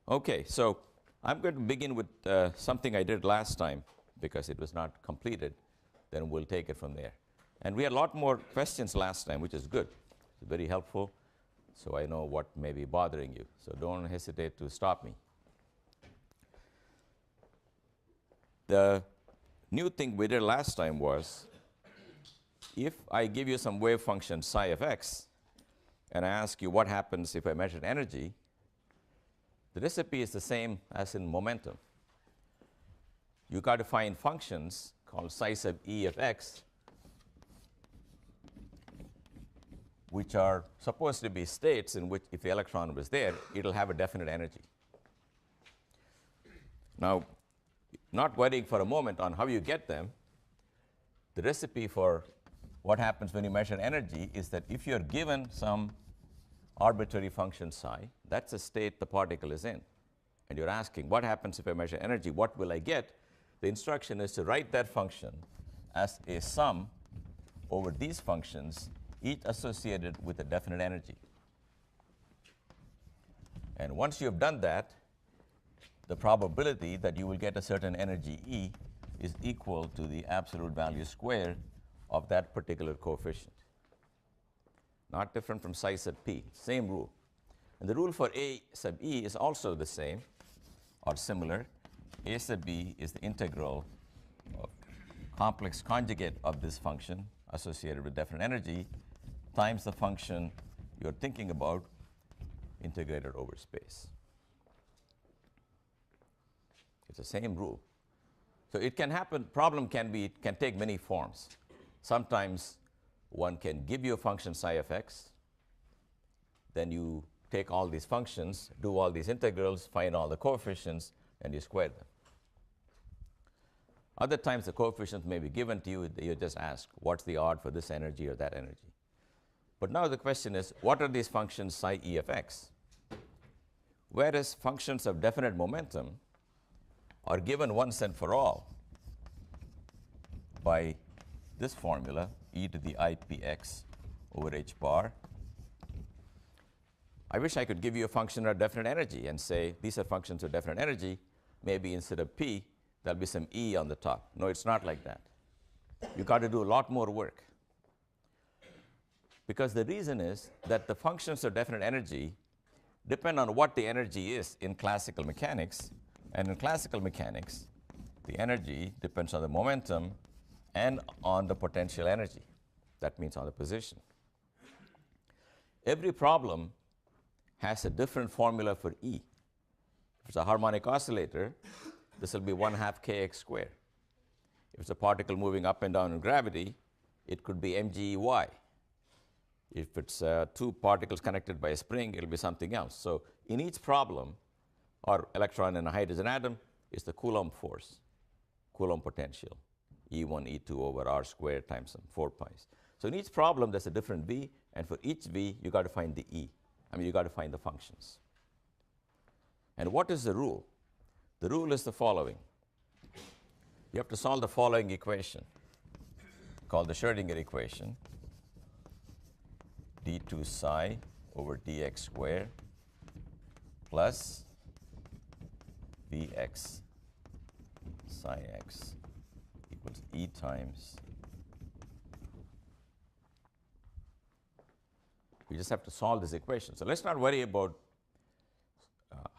Okay, so I'm going to begin with something I did last time because it was not completed. Then we'll take it from there. And we had a lot more questions last time, which is good. It's very helpful, so I know what may be bothering you. So don't hesitate to stop me. The new thing we did last time was, if I give you some wave function psi of x, and I ask you what happens if I measure energy, the recipe is the same as in momentum. You got to find functions called psi sub e of x, which are supposed to be states in which if the electron was there, it'll have a definite energy. Now, not worrying for a moment on how you get them, the recipe for what happens when you measure energy is that if you're given some arbitrary function psi, that's a state the particle is in, and you're asking what happens if I measure energy, what will I get? The instruction is to write that function as a sum over these functions, each associated with a definite energy. And once you have done that, the probability that you will get a certain energy E is equal to the absolute value squared of that particular coefficient. Not different from psi sub p, same rule. And the rule for A sub E is also the same or similar. A sub B is the integral of complex conjugate of this function associated with definite energy times the function you're thinking about integrated over space. It's the same rule. So it can happen, problem can take many forms. Sometimes one can give you a function psi of x, then you take all these functions, do all these integrals, find all the coefficients, and you square them. Other times the coefficients may be given to you, you just ask what's the odd for this energy or that energy. But now the question is, what are these functions psi e of x? Whereas functions of definite momentum are given once and for all by this formula, e to the ipx over h bar. I wish I could give you a function of definite energy and say these are functions of definite energy. Maybe instead of p, there'll be some e on the top. No, it's not like that. You got to do a lot more work. Because the reason is that the functions of definite energy depend on what the energy is in classical mechanics. And in classical mechanics, the energy depends on the momentum and on the potential energy. That means on the position. Every problem has a different formula for E. If it's a harmonic oscillator, this will be 1/2 kx squared. If it's a particle moving up and down in gravity, it could be mgey. If it's two particles connected by a spring, it'll be something else. So in each problem, or electron in a hydrogen atom, is the Coulomb force, Coulomb potential, E1, E2 over r squared times some 4 pi's. So in each problem, there's a different V, and for each V, you got to find the E. I mean, you got to find the functions. And what is the rule? The rule is the following. You have to solve the following equation, called the Schrödinger equation, d2 psi over dx squared plus Vx psi x equals E times. We just have to solve this equation. So let's not worry about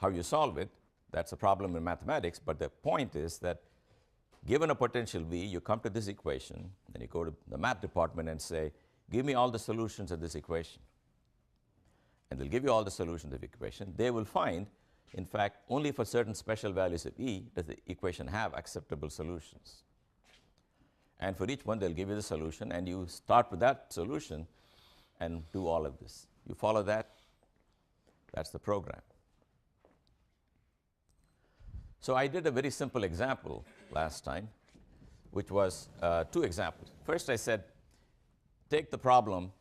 how you solve it. That's a problem in mathematics. But the point is that given a potential V, you come to this equation, and you go to the math department and say, give me all the solutions of this equation. And they'll give you all the solutions of the equation. They will find, in fact, only for certain special values of E does the equation have acceptable solutions. And for each one, they'll give you the solution, and you start with that solution and do all of this. You follow that? That's the program. So I did a very simple example last time, which was two examples. First, I said, take the problem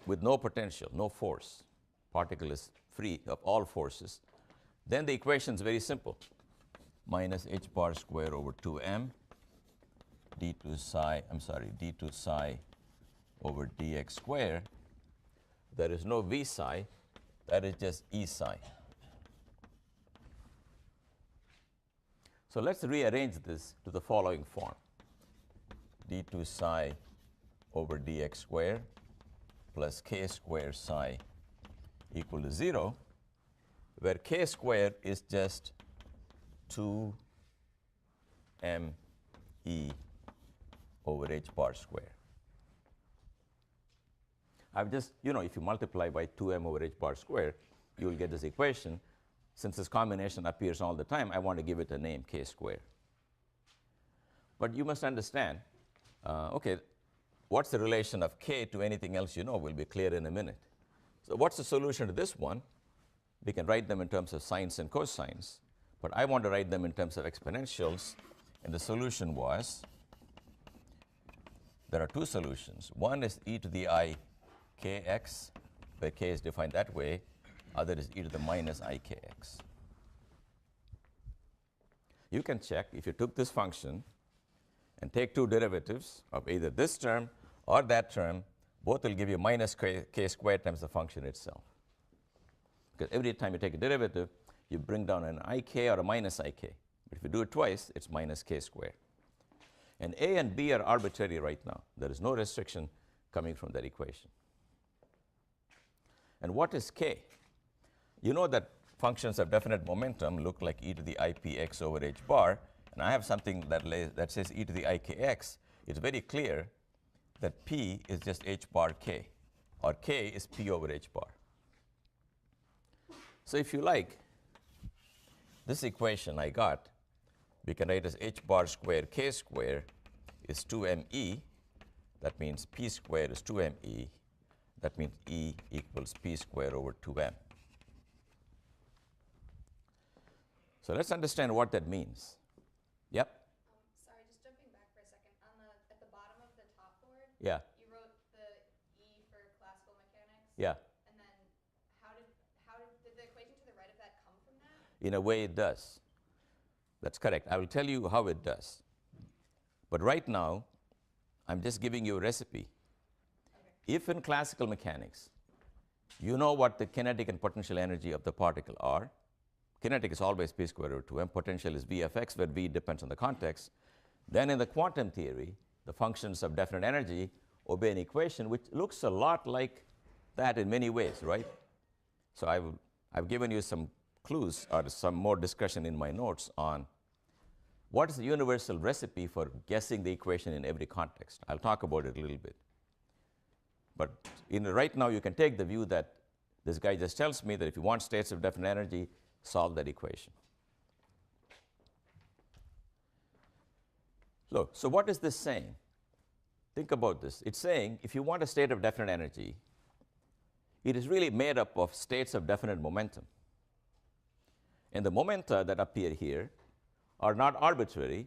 with no potential, no force. Particle is free of all forces. Then the equation is very simple. Minus h bar square over 2m d2 psi over dx square. There is no v psi, that is just e psi. So let's rearrange this to the following form. d2 psi over dx squared plus k squared psi equal to 0, where k squared is just 2 me over h bar square. I've just, if you multiply by 2m over h bar square, you will get this equation. Since this combination appears all the time, I want to give it a name, k squared. But you must understand, okay, what's the relation of k to anything else will be clear in a minute. So what's the solution to this one? We can write them in terms of sines and cosines, but I want to write them in terms of exponentials, and the solution was, there are two solutions. One is e to the I kx, where k is defined that way. Other is e to the minus I kx. You can check if you took this function and take two derivatives of either this term or that term, both will give you minus k squared times the function itself. Because every time you take a derivative, you bring down an ik or a minus ik. But if you do it twice, it's minus k squared. And a and b are arbitrary right now. There is no restriction coming from that equation. And what is k? You know that functions of definite momentum look like e to the ipx over h bar, and I have something that says e to the ikx. It's very clear that p is just h bar k, or k is p over h bar. So if you like, this equation I got, we can write as h bar squared k squared is 2me. That means p squared is 2me. That means e equals p squared over 2m. So let's understand what that means. Yep? Sorry, just jumping back for a second. At the bottom of the top board, yeah. You wrote the E for classical mechanics. Yeah. And then did the equation to the right of that come from that? In a way it does. That's correct. I will tell you how it does. But right now, I'm just giving you a recipe. Okay. If in classical mechanics, you know what the kinetic and potential energy of the particle are, kinetic is always p squared over 2m, potential is v of x, where v depends on the context. Then in the quantum theory, the functions of definite energy obey an equation which looks a lot like that in many ways, right? So I've given you some clues or some more discussion in my notes on what is the universal recipe for guessing the equation in every context. I'll talk about it a little bit. But right now, you can take the view that this guy just tells me that if you want states of definite energy, solve that equation. Look, so what is this saying? Think about this. It's saying if you want a state of definite energy, it is really made up of states of definite momentum. And the momenta that appear here are not arbitrary.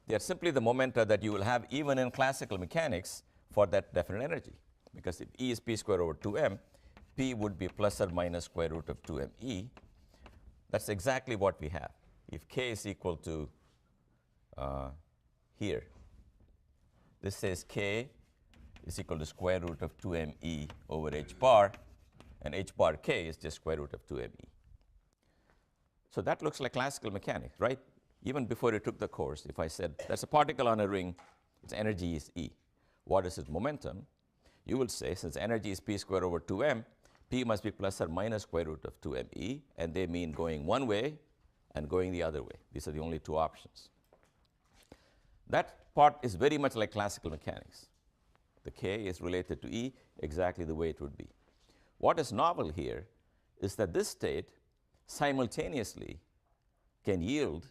They are simply the momenta that you will have even in classical mechanics for that definite energy. Because if E is p squared over 2m, p would be plus or minus square root of 2me. That's exactly what we have. If k is equal to here, this says k is equal to square root of 2me over h bar, and h bar k is just square root of 2me. So that looks like classical mechanics, right? Even before you took the course, if I said that's a particle on a ring, its energy is E. What is its momentum? You will say, since energy is p squared over 2m, p must be plus or minus square root of 2me, and they mean going one way and going the other way. These are the only two options. That part is very much like classical mechanics. The k is related to E exactly the way it would be. What is novel here is that this state simultaneously can yield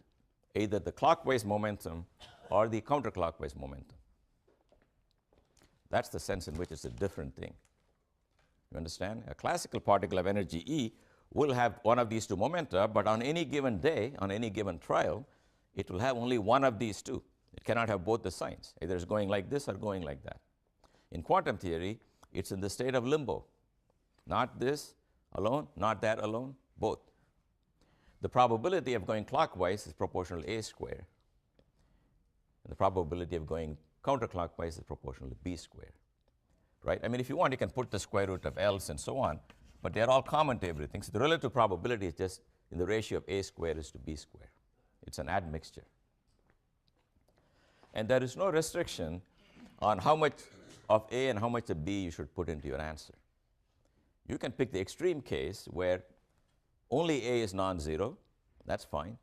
either the clockwise momentum or the counterclockwise momentum. That's the sense in which it's a different thing. You understand? A classical particle of energy E will have one of these two momenta, but on any given day, on any given trial, it will have only one of these two. It cannot have both the signs. Either it's going like this or going like that. In quantum theory, it's in the state of limbo. Not this alone, not that alone, both. The probability of going clockwise is proportional to a squared. And the probability of going counterclockwise is proportional to b squared. Right? I mean, if you want, you can put the square root of L's and so on, but they're all common to everything. So the relative probability is just in the ratio of a squared is to b squared. It's an admixture. And there is no restriction on how much of A and how much of B you should put into your answer. You can pick the extreme case where only A is non-zero. That's fine.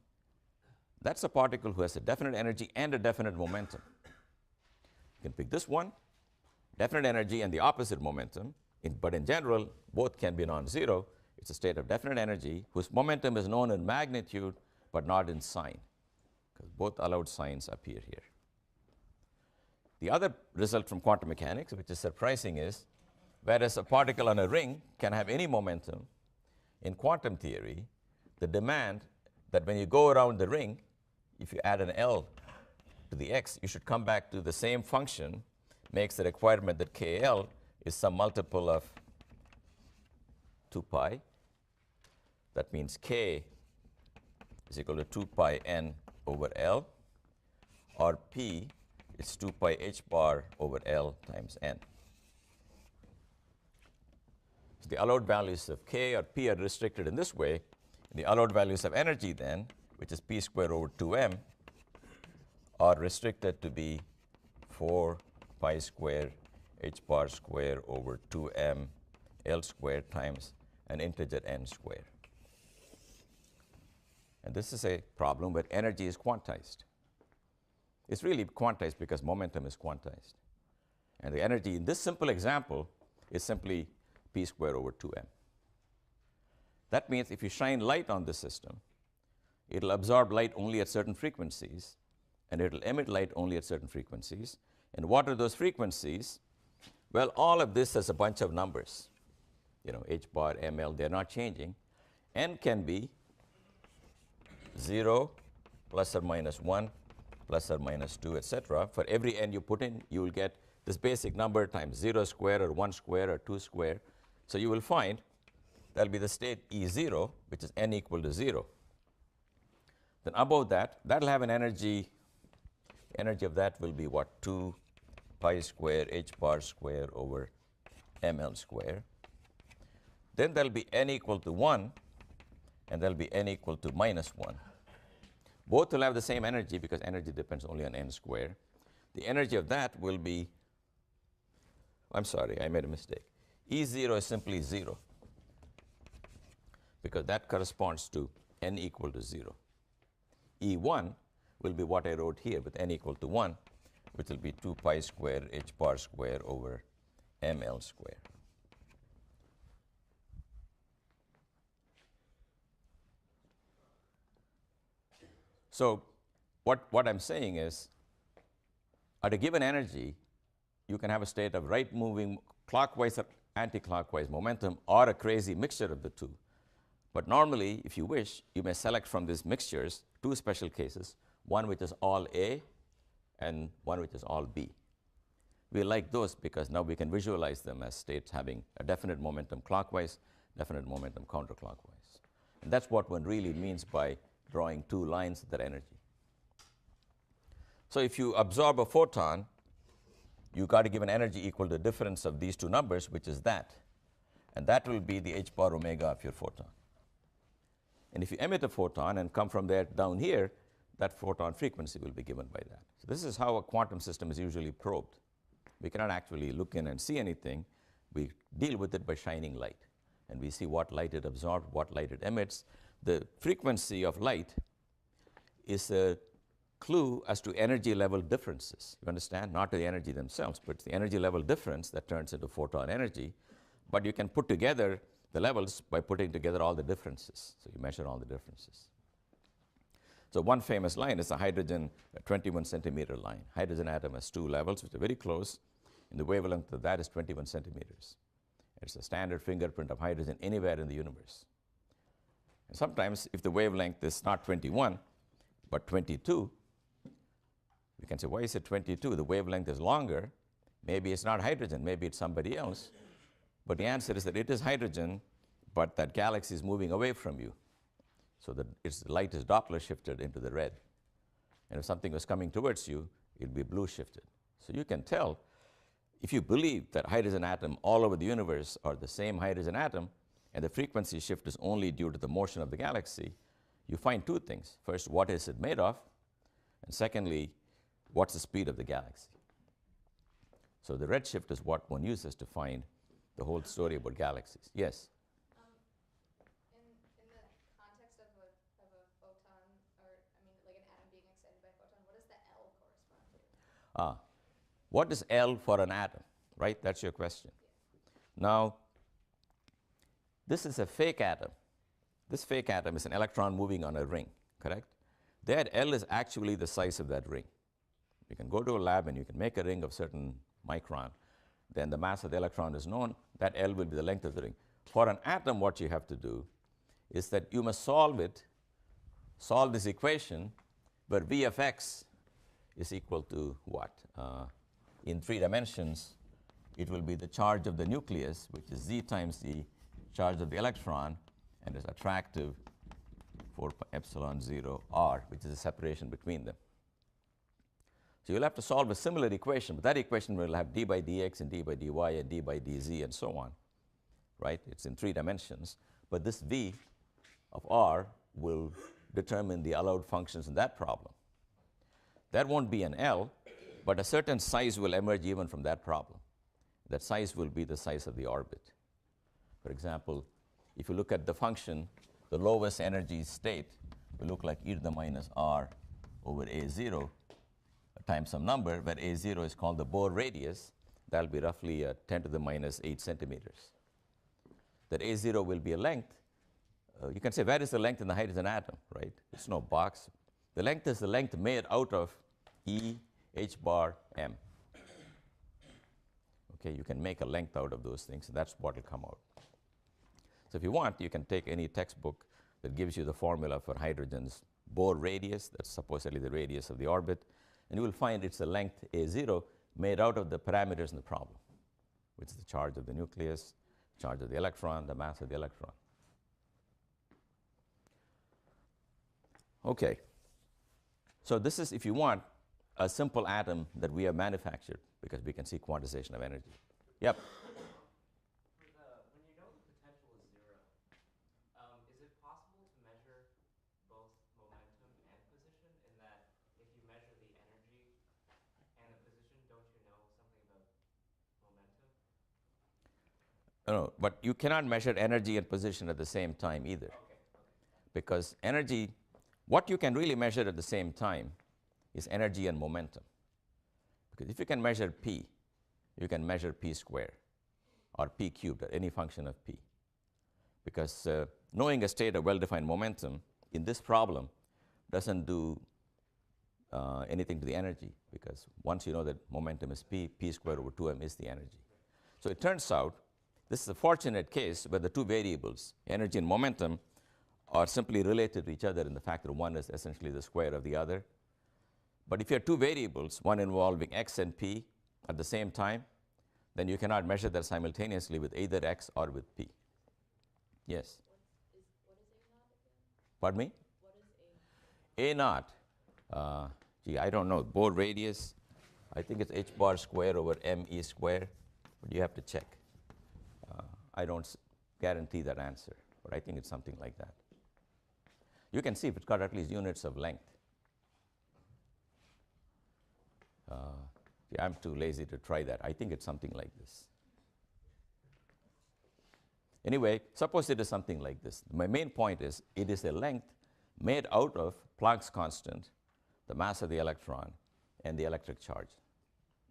That's a particle who has a definite energy and a definite momentum. You can pick this one, definite energy and the opposite momentum, but in general, both can be non-zero. It's a state of definite energy whose momentum is known in magnitude but not in sign, because both allowed signs appear here. The other result from quantum mechanics, which is surprising, is whereas a particle on a ring can have any momentum, in quantum theory, the demand that when you go around the ring, if you add an L to the x, you should come back to the same function, makes the requirement that KL is some multiple of 2 pi. That means K is equal to 2 pi n over L, or P is 2 pi h bar over L times n. So the allowed values of K or P are restricted in this way. The allowed values of energy then, which is P squared over 2m, are restricted to be 4 pi square h bar square over 2m L squared times an integer n squared. And this is a problem where energy is quantized. It's really quantized because momentum is quantized. And the energy in this simple example is simply P squared over 2m. That means if you shine light on this system, it'll absorb light only at certain frequencies, and it'll emit light only at certain frequencies. And what are those frequencies? Well, all of this has a bunch of numbers. You know, h bar, ml, they're not changing. N can be 0, plus or minus 1, plus or minus 2, etc. For every n you put in, you will get this basic number times 0 square or 1 square or 2 square. So you will find that will be the state E0, which is n equal to 0. Then above that, that will have an energy. Energy of that will be what? 2 pi square h bar square over ml square. Then there will be n equal to 1, and there will be n equal to minus 1. Both will have the same energy because energy depends only on n square. The energy of that will be, I'm sorry, I made a mistake. E0 is simply 0 because that corresponds to n equal to 0. E1 will be what I wrote here with n equal to 1, which will be 2 pi square h bar square over ml square. So what I'm saying is, at a given energy, you can have a state of right moving clockwise or anti-clockwise momentum, or a crazy mixture of the two. But normally, if you wish, you may select from these mixtures two special cases, one which is all A and one which is all B. We like those because now we can visualize them as states having a definite momentum clockwise, definite momentum counterclockwise. And that's what one really means by drawing two lines of that energy. So if you absorb a photon, you got to give an energy equal to the difference of these two numbers, which is that. And that will be the h bar omega of your photon. And if you emit a photon and come from there down here, that photon frequency will be given by that. So this is how a quantum system is usually probed. We cannot actually look in and see anything. We deal with it by shining light. And we see what light it absorbs, what light it emits. The frequency of light is a clue as to energy level differences. You understand? Not to the energy themselves, but it's the energy level difference that turns into photon energy. But you can put together the levels by putting together all the differences. So you measure all the differences. So one famous line is the hydrogen 21 centimeter line. Hydrogen atom has two levels which are very close, and the wavelength of that is 21 centimeters. It's a standard fingerprint of hydrogen anywhere in the universe. And sometimes if the wavelength is not 21 but 22, we can say, why is it 22? The wavelength is longer. Maybe it's not hydrogen, maybe it's somebody else. But the answer is that it is hydrogen, but that galaxy is moving away from you. So that its light is Doppler shifted into the red. And if something was coming towards you, it would be blue shifted. So you can tell, if you believe that hydrogen atom all over the universe are the same hydrogen atom, and the frequency shift is only due to the motion of the galaxy, you find two things. First, what is it made of? And secondly, what's the speed of the galaxy. So the redshift is what one uses to find the whole story about galaxies. Yes? In the context of a photon, or I mean, like an atom being excited by a photon, what does the L correspond to? What is L for an atom, right? That's your question. Yeah. Now, this is a fake atom. This fake atom is an electron moving on a ring, correct? That L is actually the size of that ring. You can go to a lab and you can make a ring of certain micron. Then the mass of the electron is known. That L will be the length of the ring. For an atom, what you have to do is that you must solve this equation where V of x is equal to what? In 3 dimensions, it will be the charge of the nucleus, which is Z times the charge of the electron, and is attractive 4 pi epsilon 0 r, which is the separation between them. So you'll have to solve a similar equation, but that equation will have d by dx and d by dy and d by dz and so on, right? It's in 3 dimensions, but this V of r will determine the allowed functions in that problem. That won't be an L, but a certain size will emerge even from that problem. That size will be the size of the orbit. For example, if you look at the function, the lowest energy state will look like e to the minus r over a0 times some number, where a0 is called the Bohr radius. That will be roughly 10 to the minus 8 centimeters. That a0 will be a length. You can say, where is the length and the height is an atom, right? It's no box. The length is the length made out of E, h bar, m. Okay, you can make a length out of those things, and that's what will come out. So if you want, you can take any textbook that gives you the formula for hydrogen's Bohr radius, that's supposedly the radius of the orbit, and you will find it's the length a0 made out of the parameters in the problem, which is the charge of the nucleus, charge of the electron, the mass of the electron. Okay. So this is, if you want, a simple atom that we have manufactured because we can see quantization of energy. Yep. When you know the potential is 0, is it possible to measure both momentum and position, in that if you measure the energy and the position, don't you know something about momentum? No, but you cannot measure energy and position at the same time either. Okay. Because energy, what you can really measure at the same time is energy and momentum. Because if you can measure p, you can measure p squared or p cubed, or any function of p. Because knowing a state of well-defined momentum in this problem doesn't do anything to the energy, because once you know that momentum is p squared over 2m is the energy. So it turns out this is a fortunate case where the two variables, energy and momentum, are simply related to each other in the fact that one is essentially the square of the other. But if you have two variables, one involving x and p at the same time, then you cannot measure that simultaneously with either x or with p. Yes? What is A naught again? Pardon me? What is A naught. Gee, I don't know. Bohr radius, I think it's h bar square over me square, but you have to check. I don't guarantee that answer, but I think it's something like that. You can see if it's got at least units of length. I'm too lazy to try that. I think it's something like this. Anyway, suppose it is something like this. My main point is it is a length made out of Planck's constant, the mass of the electron, and the electric charge.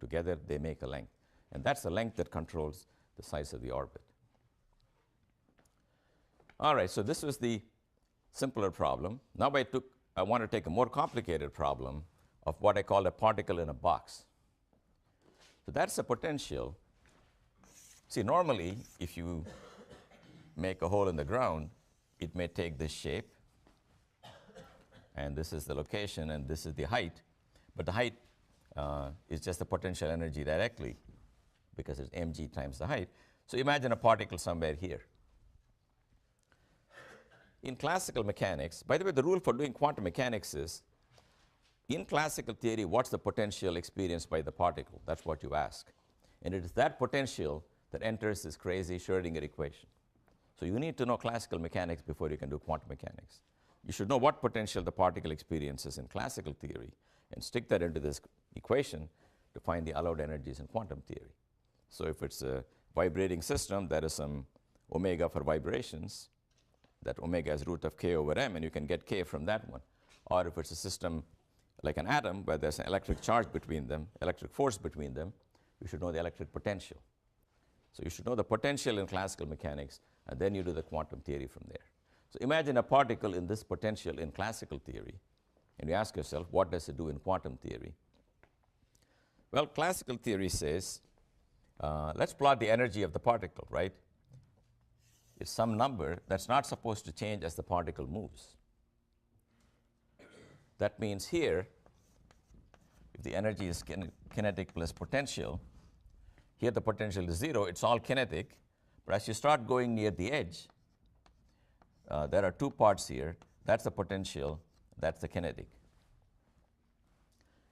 Together, they make a length. And that's the length that controls the size of the orbit. All right, so this was the simpler problem. Now I want to take a more complicated problem of what I call a particle in a box. So that's the potential. See, normally, if you make a hole in the ground, it may take this shape, and this is the location, and this is the height. But the height is just the potential energy directly, because it's mg times the height. So imagine a particle somewhere here. In classical mechanics, by the way, the rule for doing quantum mechanics is, in classical theory, what's the potential experienced by the particle? That's what you ask. And it is that potential that enters this crazy Schrödinger equation. So you need to know classical mechanics before you can do quantum mechanics. You should know what potential the particle experiences in classical theory and stick that into this equation to find the allowed energies in quantum theory. So if it's a vibrating system, there is some omega for vibrations. That omega is root of k over m, and you can get k from that one. Or if it's a system like an atom where there's an electric charge between them, electric force between them, you should know the electric potential. So you should know the potential in classical mechanics, and then you do the quantum theory from there. So imagine a particle in this potential in classical theory, and you ask yourself, what does it do in quantum theory? Well, classical theory says, let's plot the energy of the particle, right? It's some number that's not supposed to change as the particle moves. That means here, if the energy is kinetic plus potential, here the potential is 0, it's all kinetic. But as you start going near the edge, there are two parts here. That's the potential, that's the kinetic.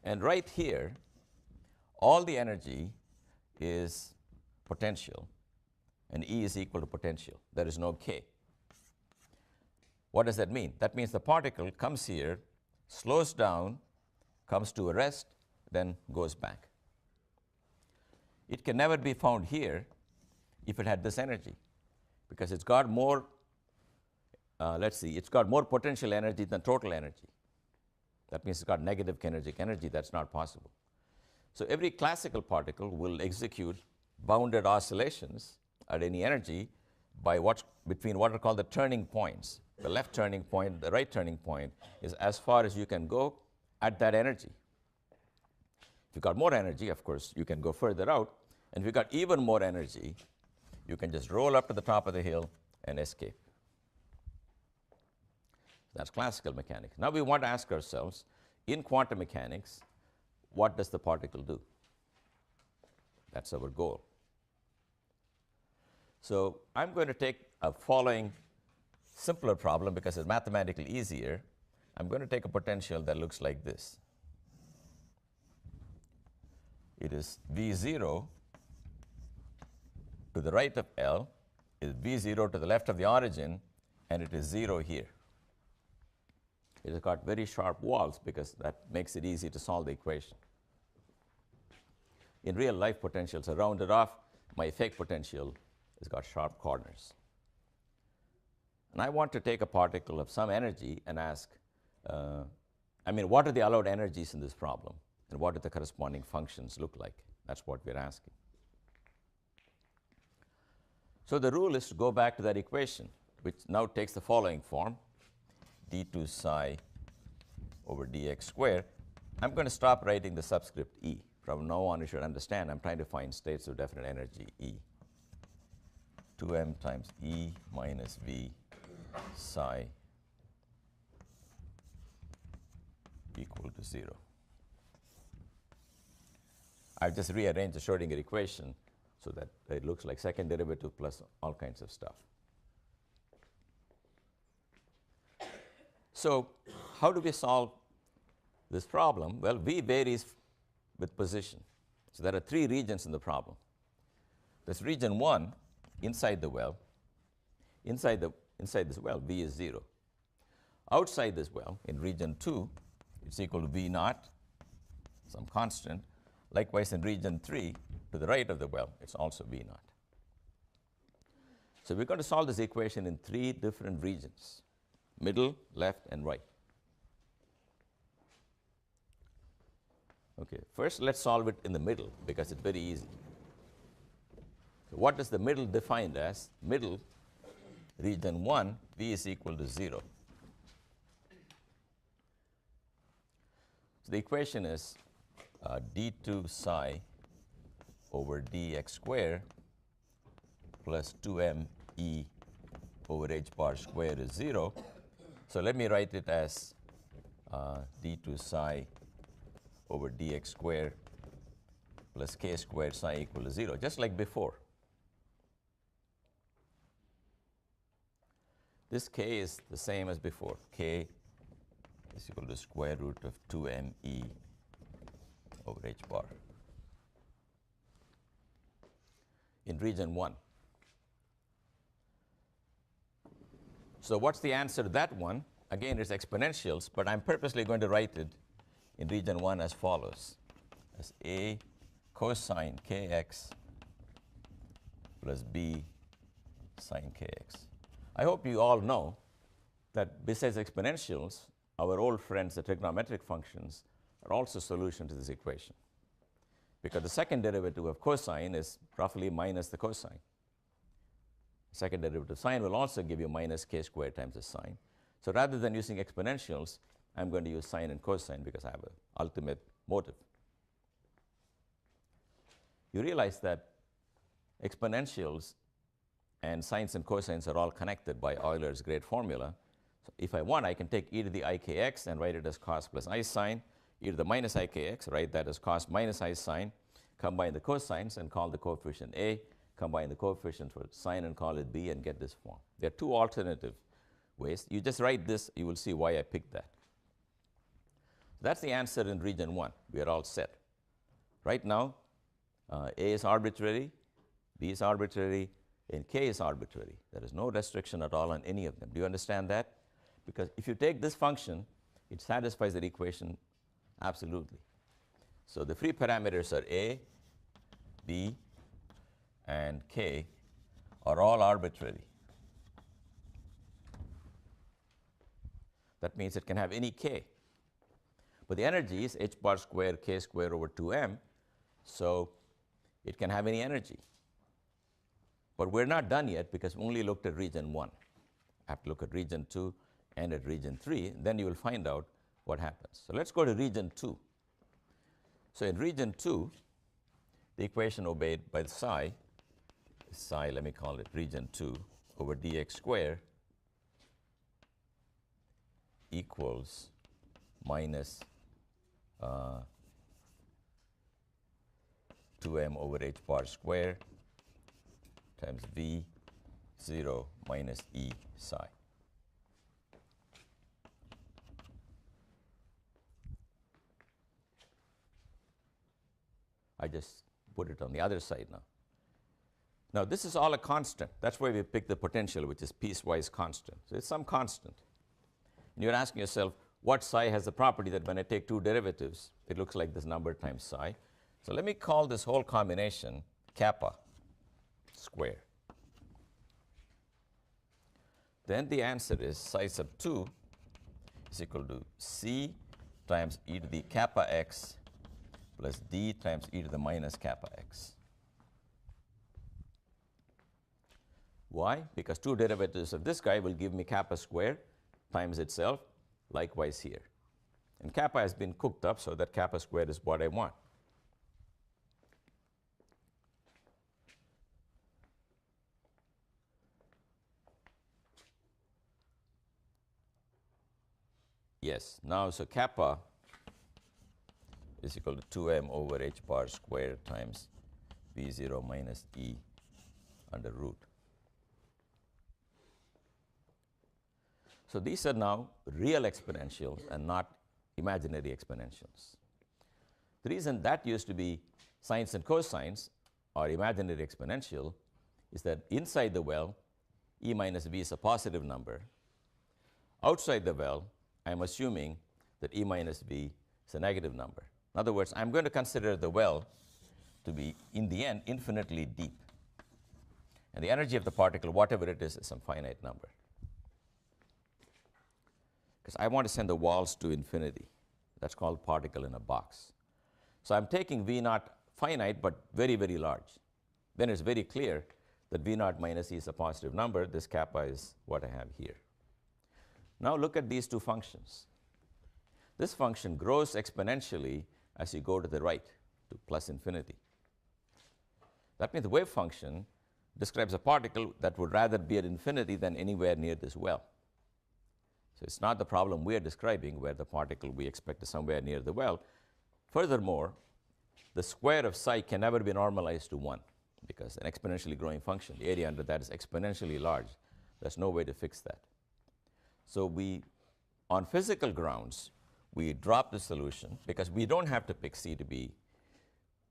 And right here, all the energy is potential, and E is equal to potential. There is no K. What does that mean? That means the particle comes here, slows down, comes to a rest, then goes back. It can never be found here if it had this energy, because it's got more, it's got more potential energy than total energy. That means it's got negative kinetic energy. That's not possible. So every classical particle will execute bounded oscillations at any energy by between what are called the turning points. The left turning point, the right turning point is as far as you can go at that energy. If you've got more energy, of course, you can go further out. And if you've got even more energy, you can just roll up to the top of the hill and escape. That's classical mechanics. Now we want to ask ourselves, in quantum mechanics, what does the particle do? That's our goal. So I'm going to take a following simpler problem because it's mathematically easier. I'm going to take a potential that looks like this. It is V0 to the right of L, is V0 to the left of the origin, and it is 0 here. It has got very sharp walls because that makes it easy to solve the equation. In real life, potentials are rounded off. My fake potential has got sharp corners. And I want to take a particle of some energy and ask, what are the allowed energies in this problem? And what do the corresponding functions look like? That's what we're asking. So the rule is to go back to that equation, which now takes the following form, d2 psi over dx squared. I'm going to stop writing the subscript E. From now on, you should understand I'm trying to find states of definite energy E. 2m times E minus V psi equal to 0. I've just rearranged the Schrodinger equation so that it looks like second derivative plus all kinds of stuff. So how do we solve this problem? Well, V varies with position. So there are three regions in the problem. There's region 1 inside the well. Inside this well, V is 0. Outside this well, in region 2, it's equal to V naught, some constant. Likewise, in region 3, to the right of the well, it's also V naught. So we're going to solve this equation in three different regions: middle, left, and right. Okay, first let's solve it in the middle because it's very easy. So what is the middle defined as? Middle, region 1, V is equal to 0. So the equation is d2 psi over dx squared plus 2m E over h bar squared is 0. So let me write it as d2 psi over dx squared plus k squared psi equal to 0, just like before. This k is the same as before. K is equal to square root of 2m E over h bar. In region 1. So what's the answer to that one? Again, it's exponentials, but I'm purposely going to write it in region 1 as follows. as A cosine kx plus B sine kx. I hope you all know that besides exponentials, our old friends, the trigonometric functions, are also solution to this equation. Because the second derivative of cosine is roughly minus the cosine. Second derivative of sine will also give you minus k squared times the sine. So rather than using exponentials, I'm going to use sine and cosine because I have an ultimate motive. You realize that exponentials and sines and cosines are all connected by Euler's great formula. So if I want, I can take e to the ikx and write it as cos plus I sine, e to the minus ikx, write that as cos minus I sine, combine the cosines and call the coefficient A, combine the coefficient for sine and call it B, and get this form. There are two alternative ways. You just write this, you will see why I picked that. That's the answer in region 1. We are all set. Right now, A is arbitrary, B is arbitrary, and K is arbitrary. There is no restriction at all on any of them. Do you understand that? Because if you take this function, it satisfies that equation absolutely. So the free parameters are A, B, and K are all arbitrary. That means it can have any K. But the energy is h bar squared k squared over 2m, so it can have any energy. But we're not done yet because we only looked at region 1. I have to look at region 2 and at region 3, then you will find out what happens. So let's go to region 2. So in region 2, the equation obeyed by the psi, let me call it region 2 over dx squared equals minus 2m over h bar squared times v 0 minus e psi. I just put it on the other side now. Now this is all a constant. That's why we picked the potential, which is piecewise constant. So it's some constant. And you're asking yourself, what psi has the property that when I take two derivatives, it looks like this number times psi. So let me call this whole combination kappa squared. Then the answer is psi sub 2 is equal to c times e to the kappa x plus d times e to the minus kappa x. Why? Because two derivatives of this guy will give me kappa squared times itself, likewise here. And kappa has been cooked up so that kappa squared is what I want. Yes, now so kappa is equal to 2m over h bar squared times v0 minus e under root. So these are now real exponentials and not imaginary exponentials. The reason that used to be sines and cosines or imaginary exponential is that inside the well, e minus v is a positive number. Outside the well, I'm assuming that e minus v is a negative number. In other words, I'm going to consider the well to be, in the end, infinitely deep. And the energy of the particle, whatever it is some finite number. Because I want to send the walls to infinity. That's called particle in a box. So I'm taking v naught finite, but very, very large. Then it's very clear that v naught minus e is a positive number. This kappa is what I have here. Now look at these two functions. This function grows exponentially as you go to the right, to plus infinity. That means the wave function describes a particle that would rather be at infinity than anywhere near this well. So it's not the problem we are describing where the particle we expect is somewhere near the well. Furthermore, the square of psi can never be normalized to 1 because an exponentially growing function, the area under that is exponentially large. There's no way to fix that. So we, on physical grounds, we drop the solution because we don't have to pick c to be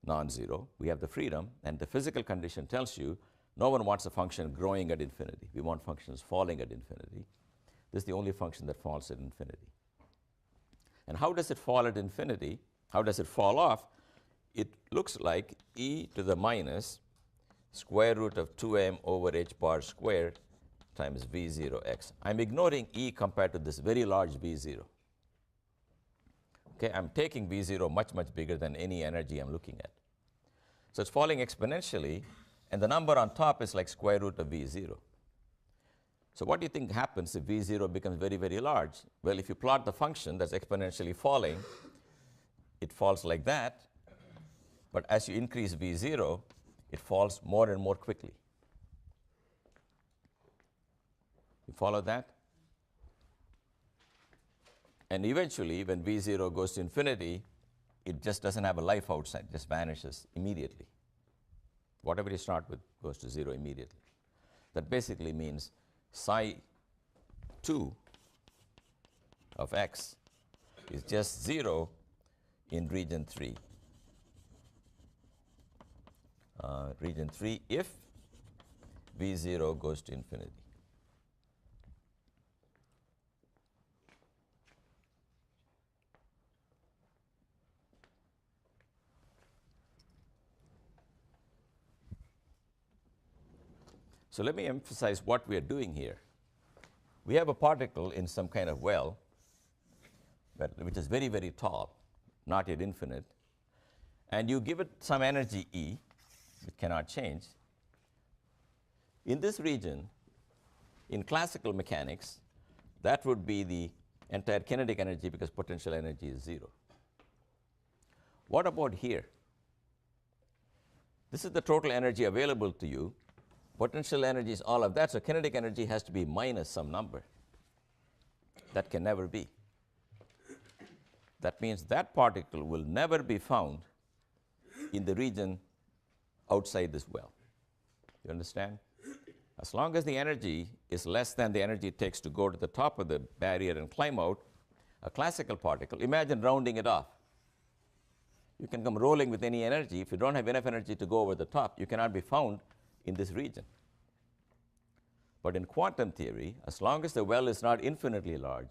non-zero. We have the freedom, and the physical condition tells you no one wants a function growing at infinity. We want functions falling at infinity. This is the only function that falls at infinity. And how does it fall at infinity? How does it fall off? it looks like e to the minus square root of 2m over h bar squared times v0x. I'm ignoring e compared to this very large v0. Okay, I'm taking v0 much, much bigger than any energy I'm looking at. So it's falling exponentially, and the number on top is like square root of v0. So what do you think happens if v0 becomes very, very large? Well, if you plot the function that's exponentially falling, it falls like that. But as you increase v0, it falls more and more quickly. You follow that? And eventually, when v0 goes to infinity, it just doesn't have a life outside, it just vanishes immediately. Whatever you start with goes to 0 immediately. That basically means psi 2 of x is just 0 in region 3. Region 3 if v0 goes to infinity. So let me emphasize what we are doing here. We have a particle in some kind of well, which is very, very tall, not yet infinite, and you give it some energy E, which cannot change. In this region, in classical mechanics, that would be the entire kinetic energy because potential energy is 0. What about here? This is the total energy available to you. Potential energy is all of that, so kinetic energy has to be minus some number. That can never be. That means that particle will never be found in the region outside this well. You understand? As long as the energy is less than the energy it takes to go to the top of the barrier and climb out, a classical particle, imagine rounding it off. You can come rolling with any energy. If you don't have enough energy to go over the top, you cannot be found in this region. But in quantum theory, as long as the well is not infinitely large,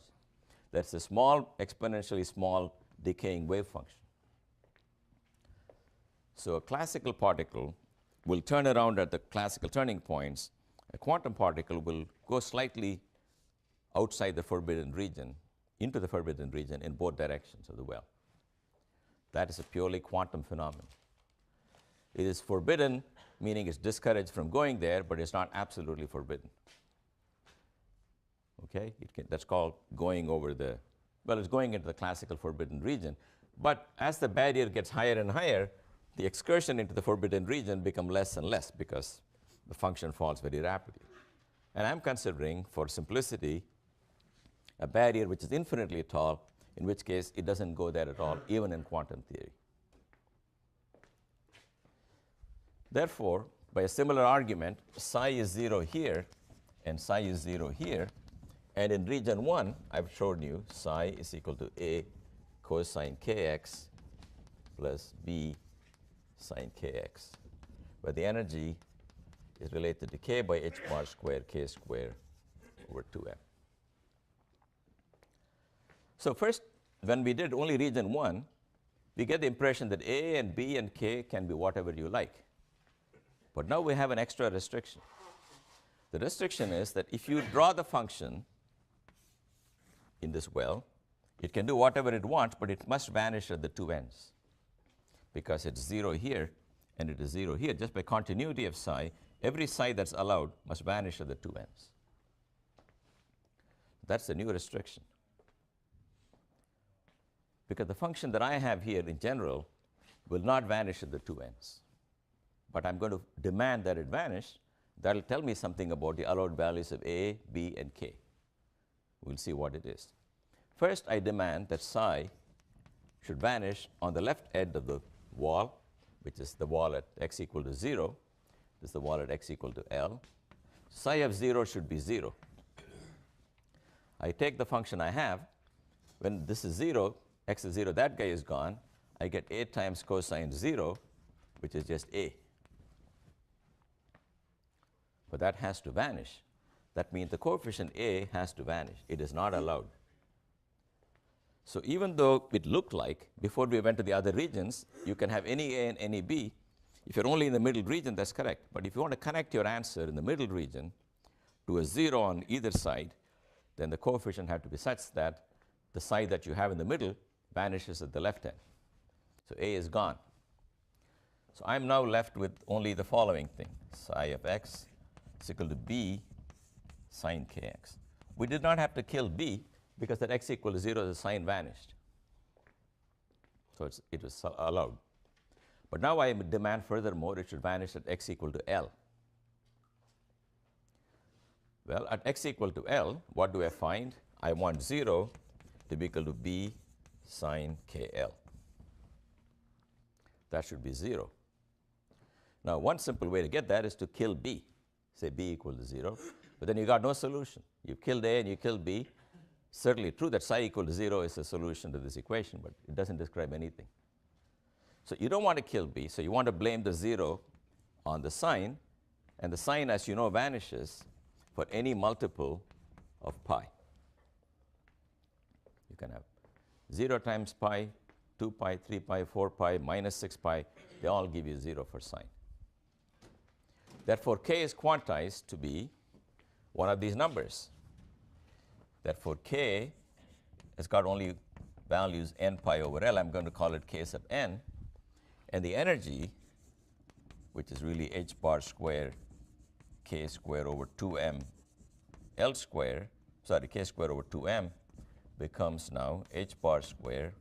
that's a small, exponentially small decaying wave function. So a classical particle will turn around at the classical turning points. A quantum particle will go slightly outside the forbidden region, into the forbidden region in both directions of the well. That is a purely quantum phenomenon. It is forbidden, meaning it's discouraged from going there, but it's not absolutely forbidden. Okay? That's called going over the, well, it's going into the classical forbidden region. But as the barrier gets higher and higher, the excursion into the forbidden region becomes less and less because the function falls very rapidly. And I'm considering, for simplicity, a barrier which is infinitely tall, in which case it doesn't go there at all, even in quantum theory. Therefore, by a similar argument, psi is 0 here and psi is 0 here. And in region 1, I've shown you psi is equal to A cosine kx plus B sine kx, where the energy is related to k by h bar squared k squared over 2m. So first, when we did only region 1, we get the impression that A and B and k can be whatever you like. But now we have an extra restriction. The restriction is that if you draw the function in this well, it can do whatever it wants, but it must vanish at the two ends. Because it's 0 here and it is 0 here, just by continuity of psi, every psi that's allowed must vanish at the two ends. That's the new restriction. Because the function that I have here in general will not vanish at the two ends. But I'm going to demand that it vanish. That'll tell me something about the allowed values of A, B, and K. We'll see what it is. First, I demand that psi should vanish on the left edge of the wall, which is the wall at x equal to 0. This is the wall at x equal to L. Psi of 0 should be 0. I take the function I have. When this is 0, x is 0, that guy is gone. I get A times cosine 0, which is just A. But that has to vanish. That means the coefficient A has to vanish. It is not allowed. So even though it looked like, before we went to the other regions, you can have any A and any B. If you're only in the middle region, that's correct. But if you want to connect your answer in the middle region to a 0 on either side, then the coefficient have to be such that the side that you have in the middle vanishes at the left end. So A is gone. So I'm now left with only the following thing. Psi of x is equal to B sine kx. We did not have to kill B because at x equal to 0, the sign vanished. So it was allowed. But now I demand furthermore it should vanish at x equal to L. Well, at x equal to L, what do I find? I want 0 to be equal to B sine KL. That should be 0. Now, one simple way to get that is to kill B. Say B equal to 0. But then you got no solution. You killed A and you killed B. Certainly true that psi equal to 0 is a solution to this equation, but it doesn't describe anything. So you don't want to kill B, so you want to blame the 0 on the sign, and the sign, as you know, vanishes for any multiple of pi. You can have 0 times pi, 2 pi, 3 pi, 4 pi, minus 6 pi. They all give you 0 for sign. Therefore, k is quantized to be one of these numbers. Therefore, k has got only values n pi over L. I'm going to call it k sub n. And the energy, which is really h bar square k square over 2m L square, sorry, k square over 2m becomes now h bar square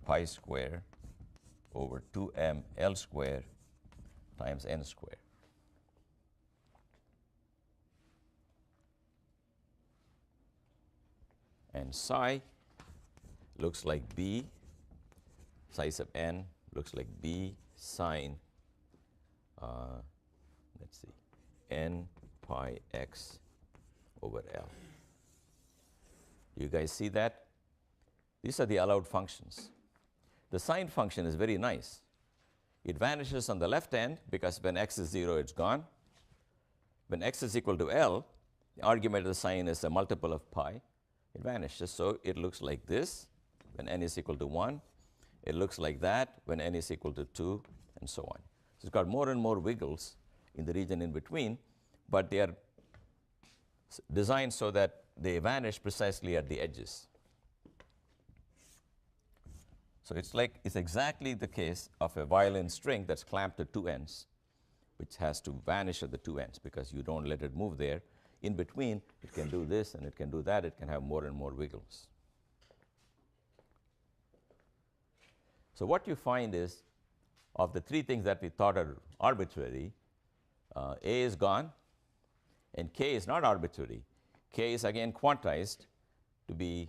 pi square over 2m L square times n square. And psi looks like B, psi sub n looks like B sine, let's see, n pi x over L. You guys see that? These are the allowed functions. The sine function is very nice. It vanishes on the left end because when x is 0, it's gone. When x is equal to L, the argument of the sine is a multiple of pi. It vanishes. So it looks like this when n is equal to 1. It looks like that when n is equal to 2, and so on. So it's got more and more wiggles in the region in between, but they are designed so that they vanish precisely at the edges. So it's exactly the case of a violin string that's clamped at two ends, which has to vanish at the two ends because you don't let it move there. In between, it can do this and it can do that. It can have more and more wiggles. So what you find is, of the three things that we thought are arbitrary, A is gone, and K is not arbitrary. K is again quantized to be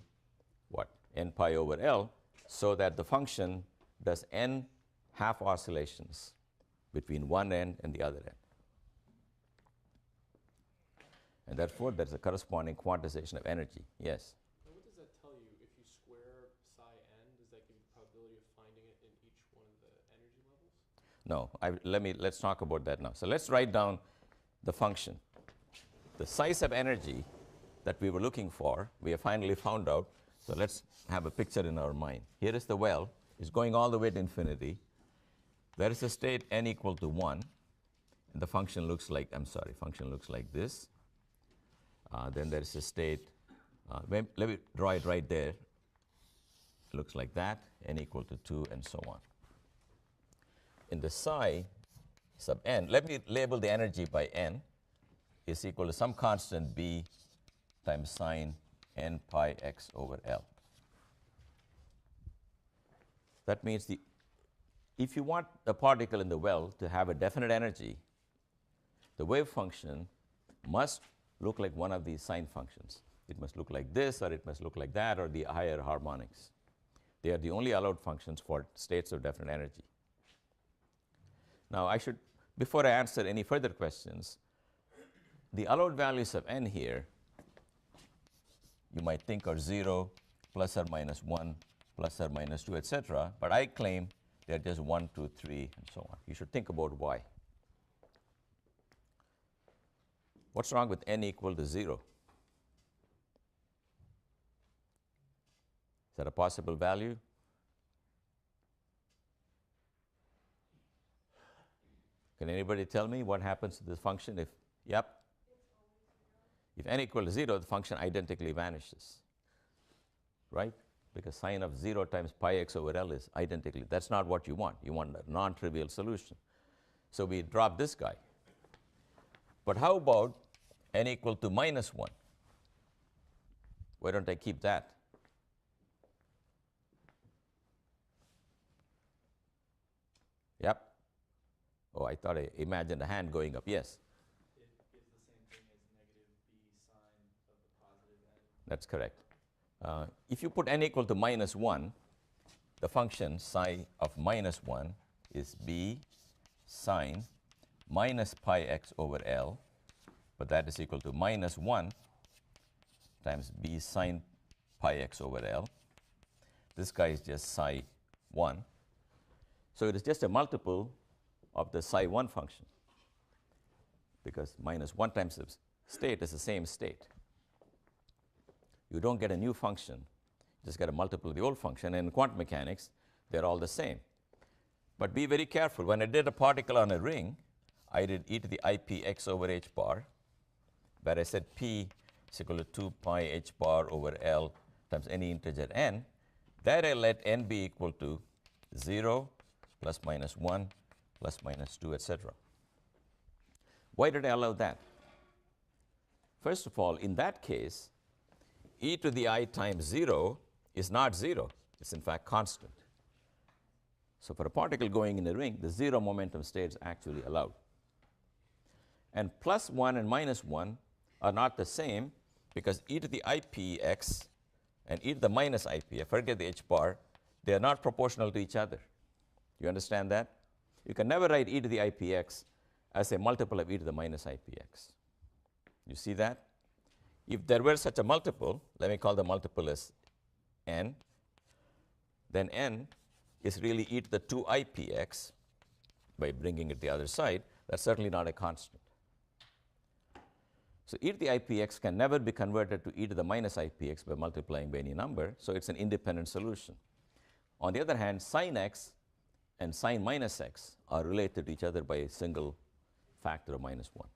what? N pi over L, so that the function does n half oscillations between one end and the other end. And therefore, there's a corresponding quantization of energy. Yes? Now what does that tell you? If you square psi n, does that give you the probability of finding it in each one of the energy levels? No, let's talk about that now. So let's write down the function. The size of energy that we were looking for, we have finally found out. So let's have a picture in our mind. Here is the well. It's going all the way to infinity. There is a state n equal to 1. And the function looks like, function looks like this. Then there is a state, let me draw it right there. It looks like that, n equal to 2, and so on. In the psi sub n, let me label the energy by n, is equal to some constant b times sine n pi x over L. That means if you want a particle in the well to have a definite energy, the wave function must look like one of these sine functions. It must look like this, or it must look like that, or the higher harmonics. They are the only allowed functions for states of definite energy. Now, before I answer any further questions, the allowed values of n here, you might think are 0, plus or minus 1, plus or minus 2, etc. But I claim they're just 1, 2, 3, and so on. You should think about why. What's wrong with n equal to 0? Is that a possible value? Can anybody tell me what happens to this function if, yep? If n equal to 0, the function identically vanishes, right? Because sine of 0 times pi x over L is identically. That's not what you want. You want a non-trivial solution. So we drop this guy. But how about n equal to minus 1? Why don't I keep that? Yep. Oh, I thought I imagined a hand going up. Yes? It is the same thing as negative b sine of the positive n. That's correct. If you put n equal to minus 1, the function psi of minus 1 is b sine minus pi x over L, but that is equal to minus 1 times b sine pi x over L. This guy is just psi 1. So it is just a multiple of the psi 1 function, because minus 1 times the state is the same state. You don't get a new function, you just get a multiple of the old function. And in quantum mechanics, they're all the same. But be very careful. When I did a particle on a ring, I did e to the IP x over h bar, where I said p is equal to 2 pi h bar over L times any integer n. There I let n be equal to 0, plus minus 1, plus minus 2, etc. Why did I allow that? First of all, in that case, e to the I times 0 is not 0. It's in fact constant. So for a particle going in a ring, the 0 momentum state is actually allowed. And plus 1 and minus 1 are not the same, because e to the IPx and e to the minus IP, I forget the h bar, they are not proportional to each other. You understand that? You can never write e to the IPx as a multiple of e to the minus IPx. You see that? If there were such a multiple, let me call the multiple as n, then n is really e to the 2 IPx by bringing it the other side. That's certainly not a constant. So e to the IPx can never be converted to e to the minus IPx by multiplying by any number, so it's an independent solution. On the other hand, sine x and sine minus x are related to each other by a single factor of minus 1.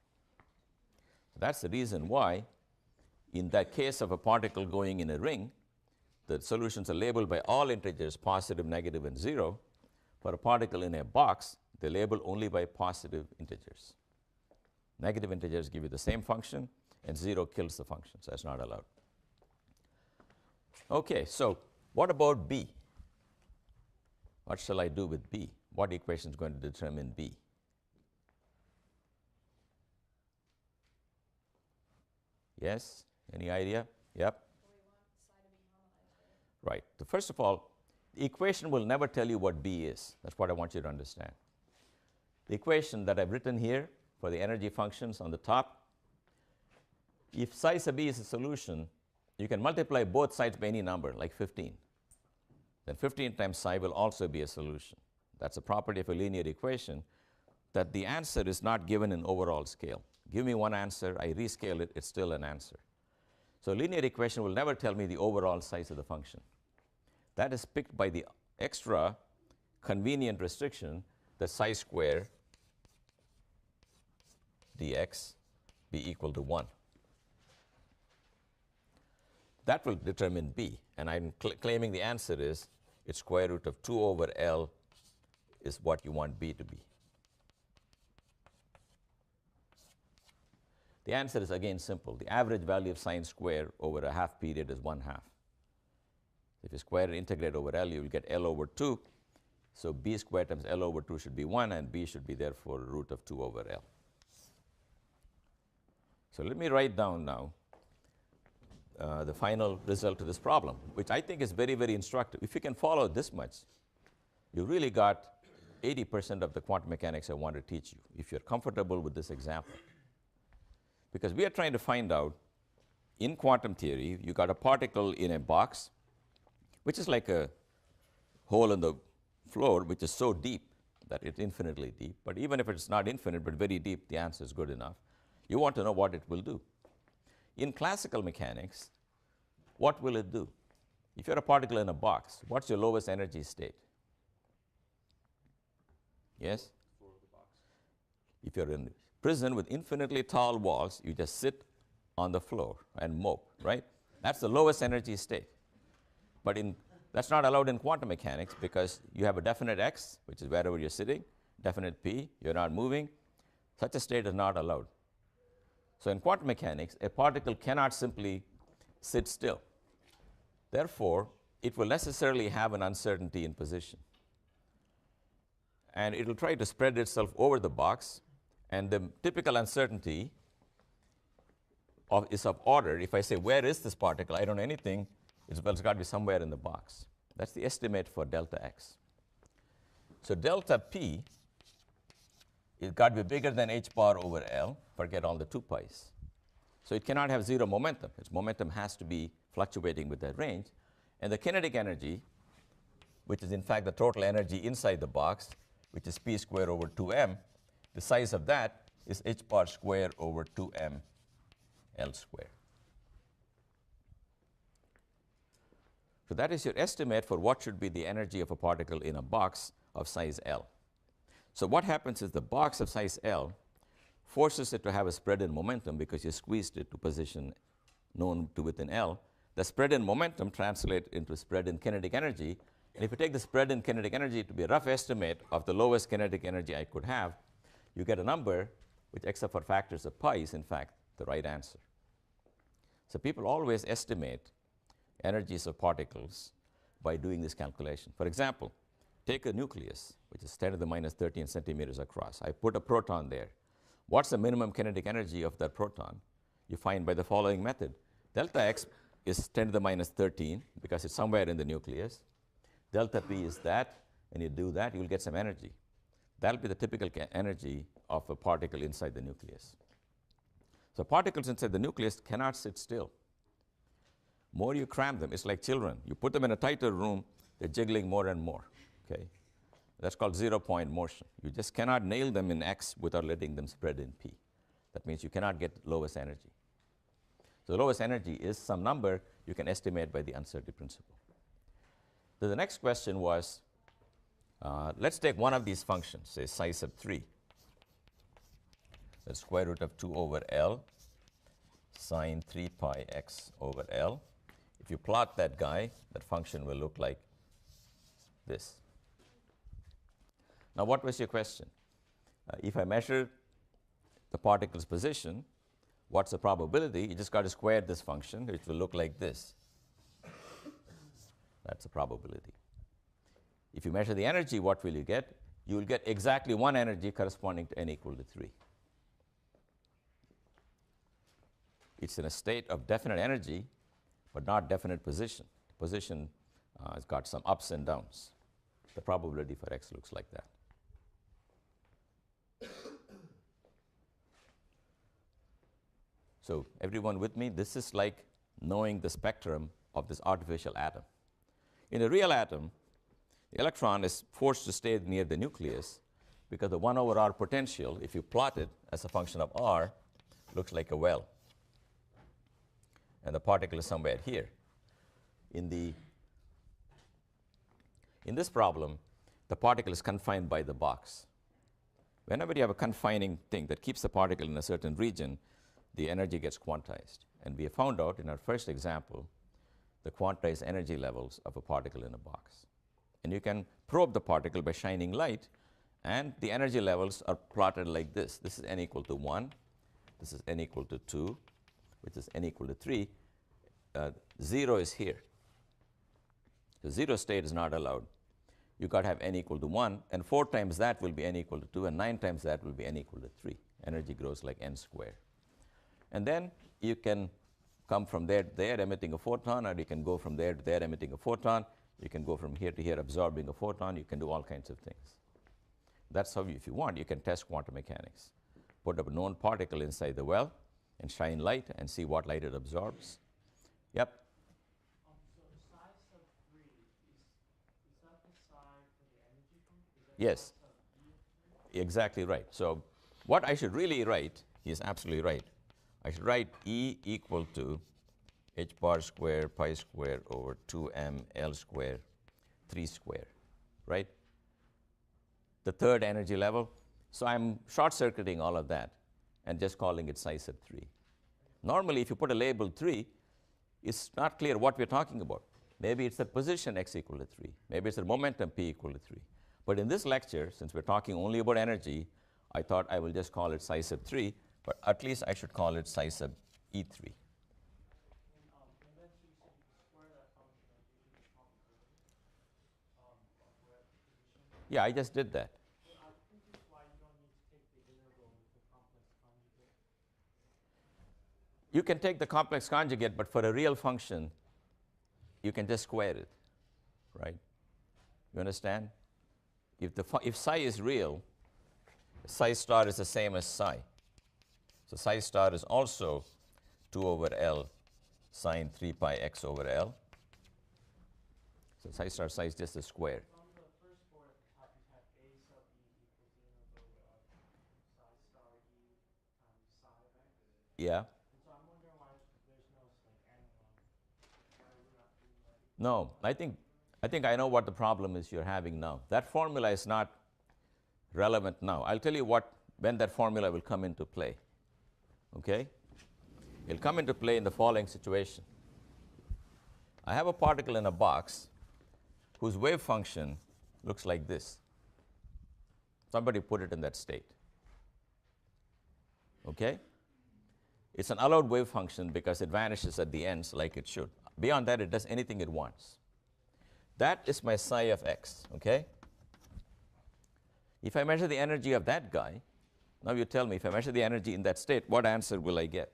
So that's the reason why, in that case of a particle going in a ring, the solutions are labeled by all integers, positive, negative, and 0. For a particle in a box, they're labeled only by positive integers. Negative integers give you the same function, and 0 kills the function, so that's not allowed. Okay, so what about B? What shall I do with B? What equation is going to determine B? Yes? Any idea? Yep. So we want psi to be normalized, right? Right. So first of all, the equation will never tell you what B is. That's what I want you to understand. The equation that I've written here for the energy functions on the top, if psi sub B is a solution, you can multiply both sides by any number, like 15. Then 15 times psi will also be a solution. That's a property of a linear equation, that the answer is not given in overall scale. Give me one answer, I rescale it, it's still an answer. So a linear equation will never tell me the overall size of the function. That is picked by the extra convenient restriction that psi square dx be equal to 1. That will determine B, and I'm claiming the answer is its square root of 2 over L is what you want B to be. The answer is again simple. The average value of sine square over a half period is 1/2. If you square and integrate over L, you will get L over 2. So B squared times L over 2 should be 1, and B should be therefore root of 2 over L. So let me write down now the final result of this problem, which I think is very, very instructive. If you can follow this much, you really got 80% of the quantum mechanics I want to teach you, if you're comfortable with this example. Because we are trying to find out, in quantum theory, you got a particle in a box, which is like a hole in the floor, which is so deep that it's infinitely deep. But even if it's not infinite, but very deep, the answer is good enough. You want to know what it will do. In classical mechanics, what will it do? If you're a particle in a box, what's your lowest energy state? Yes? Floor of the box. If you're in a prison with infinitely tall walls, you just sit on the floor and mope, right? That's the lowest energy state. But that's not allowed in quantum mechanics because you have a definite x, which is wherever you're sitting, definite p, you're not moving. Such a state is not allowed. So in quantum mechanics, a particle cannot simply sit still. Therefore, it will necessarily have an uncertainty in position. And it will try to spread itself over the box. And the typical uncertainty is of order. If I say, where is this particle? I don't know anything. It's got to be somewhere in the box. That's the estimate for delta x. So delta p is got to be bigger than h bar over L. Forget all the 2 pi's. So it cannot have zero momentum. Its momentum has to be fluctuating with that range. And the kinetic energy, which is in fact the total energy inside the box, which is p squared over 2m, the size of that is h bar squared over 2m L squared. So that is your estimate for what should be the energy of a particle in a box of size L. So what happens is the box of size L forces it to have a spread in momentum because you squeezed it to position known to within L. The spread in momentum translates into spread in kinetic energy. And if you take the spread in kinetic energy to be a rough estimate of the lowest kinetic energy I could have, you get a number which, except for factors of pi, is in fact the right answer. So people always estimate energies of particles by doing this calculation. For example, take a nucleus, which is 10 to the minus 13 centimeters across. I put a proton there. What's the minimum kinetic energy of that proton? You find by the following method. Delta x is 10 to the minus 13 because it's somewhere in the nucleus. Delta p is that, and you do that, you'll get some energy. That'll be the typical energy of a particle inside the nucleus. So particles inside the nucleus cannot sit still. More you cram them, it's like children. You put them in a tighter room, they're jiggling more and more. Okay? That's called zero-point motion. You just cannot nail them in x without letting them spread in p. That means you cannot get lowest energy. So the lowest energy is some number you can estimate by the uncertainty principle. So the next question was, let's take one of these functions, say psi sub 3. The square root of 2 over L sine 3 pi x over L. If you plot that guy, that function will look like this. Now, what was your question? If I measure the particle's position, what's the probability? You just got to square this function, which will look like this. That's the probability. If you measure the energy, what will you get? You will get exactly one energy corresponding to n equal to 3. It's in a state of definite energy, but not definite position. Position has got some ups and downs. The probability for x looks like that. So everyone with me? This is like knowing the spectrum of this artificial atom. In a real atom, the electron is forced to stay near the nucleus because the 1 over r potential, if you plot it as a function of r, looks like a well. And the particle is somewhere here. In this problem, the particle is confined by the box. Whenever you have a confining thing that keeps the particle in a certain region, the energy gets quantized. And we have found out in our first example the quantized energy levels of a particle in a box. And you can probe the particle by shining light, and the energy levels are plotted like this. This is n equal to 1. This is n equal to 2, which is n equal to 3. 0 is here. The 0 state is not allowed. You got to have n equal to 1, and 4 times that will be n equal to 2, and 9 times that will be n equal to 3. Energy grows like n squared. And then you can come from there to there emitting a photon, or you can go from there to there emitting a photon. You can go from here to here absorbing a photon. You can do all kinds of things. That's how, if you want, you can test quantum mechanics. Put a known particle inside the well and shine light and see what light it absorbs. Yep. So the psi sub 3, is that the psi for the energy function? Is that Yes. psi sub E of 3? Exactly right. So what I should really write, he is absolutely right. I should write E equal to h bar square pi square over 2m L square 3 square, right? The third energy level. So I'm short-circuiting all of that and just calling it psi sub 3. Normally, if you put a label 3, it's not clear what we're talking about. Maybe it's the position x equal to 3. Maybe it's the momentum p equal to 3. But in this lecture, since we're talking only about energy, I thought I will just call it psi sub 3, but at least I should call it psi sub E3. And then so you said you can square that function and give you the probability of where the position. Yeah, I just did that. Well, I think this is why you don't need to take the integral with the complex conjugate. You can take the complex conjugate, but for a real function, you can just square it, right? You understand? If psi is real, psi star is the same as psi. So psi star is also 2 over L sine 3 pi x over L. So psi is just a square. On the first board at the top, you have a sub e equals the integral of psi star e times psi of x. Yeah? And so I'm wondering why there's no like n why we're not doing that. No, I think I know what the problem is you're having now. That formula is not relevant now. I'll tell you when that formula will come into play. Okay? It'll come into play in the following situation. I have a particle in a box whose wave function looks like this. Somebody put it in that state. Okay? It's an allowed wave function because it vanishes at the ends like it should. Beyond that, it does anything it wants. That is my psi of x, okay? If I measure the energy of that guy, now you tell me, if I measure the energy in that state, what answer will I get?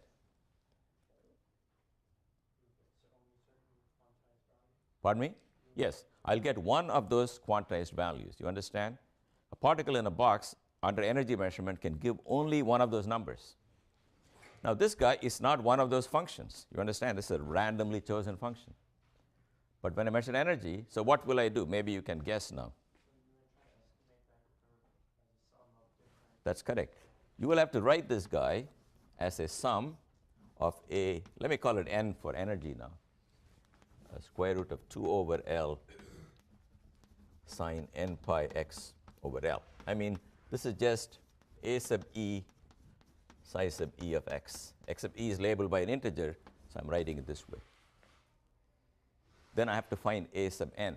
Pardon me? Yes, I'll get one of those quantized values. You understand? A particle in a box under energy measurement can give only one of those numbers. Now, this guy is not one of those functions. You understand? This is a randomly chosen function. But when I measure energy, so what will I do? Maybe you can guess now. That's correct. You will have to write this guy as a sum of a, let me call it n for energy now, a square root of 2 over L sine n pi x over L. I mean, this is just a sub e psi sub e of x. X sub e is labeled by an integer, so I'm writing it this way. Then I have to find a sub n.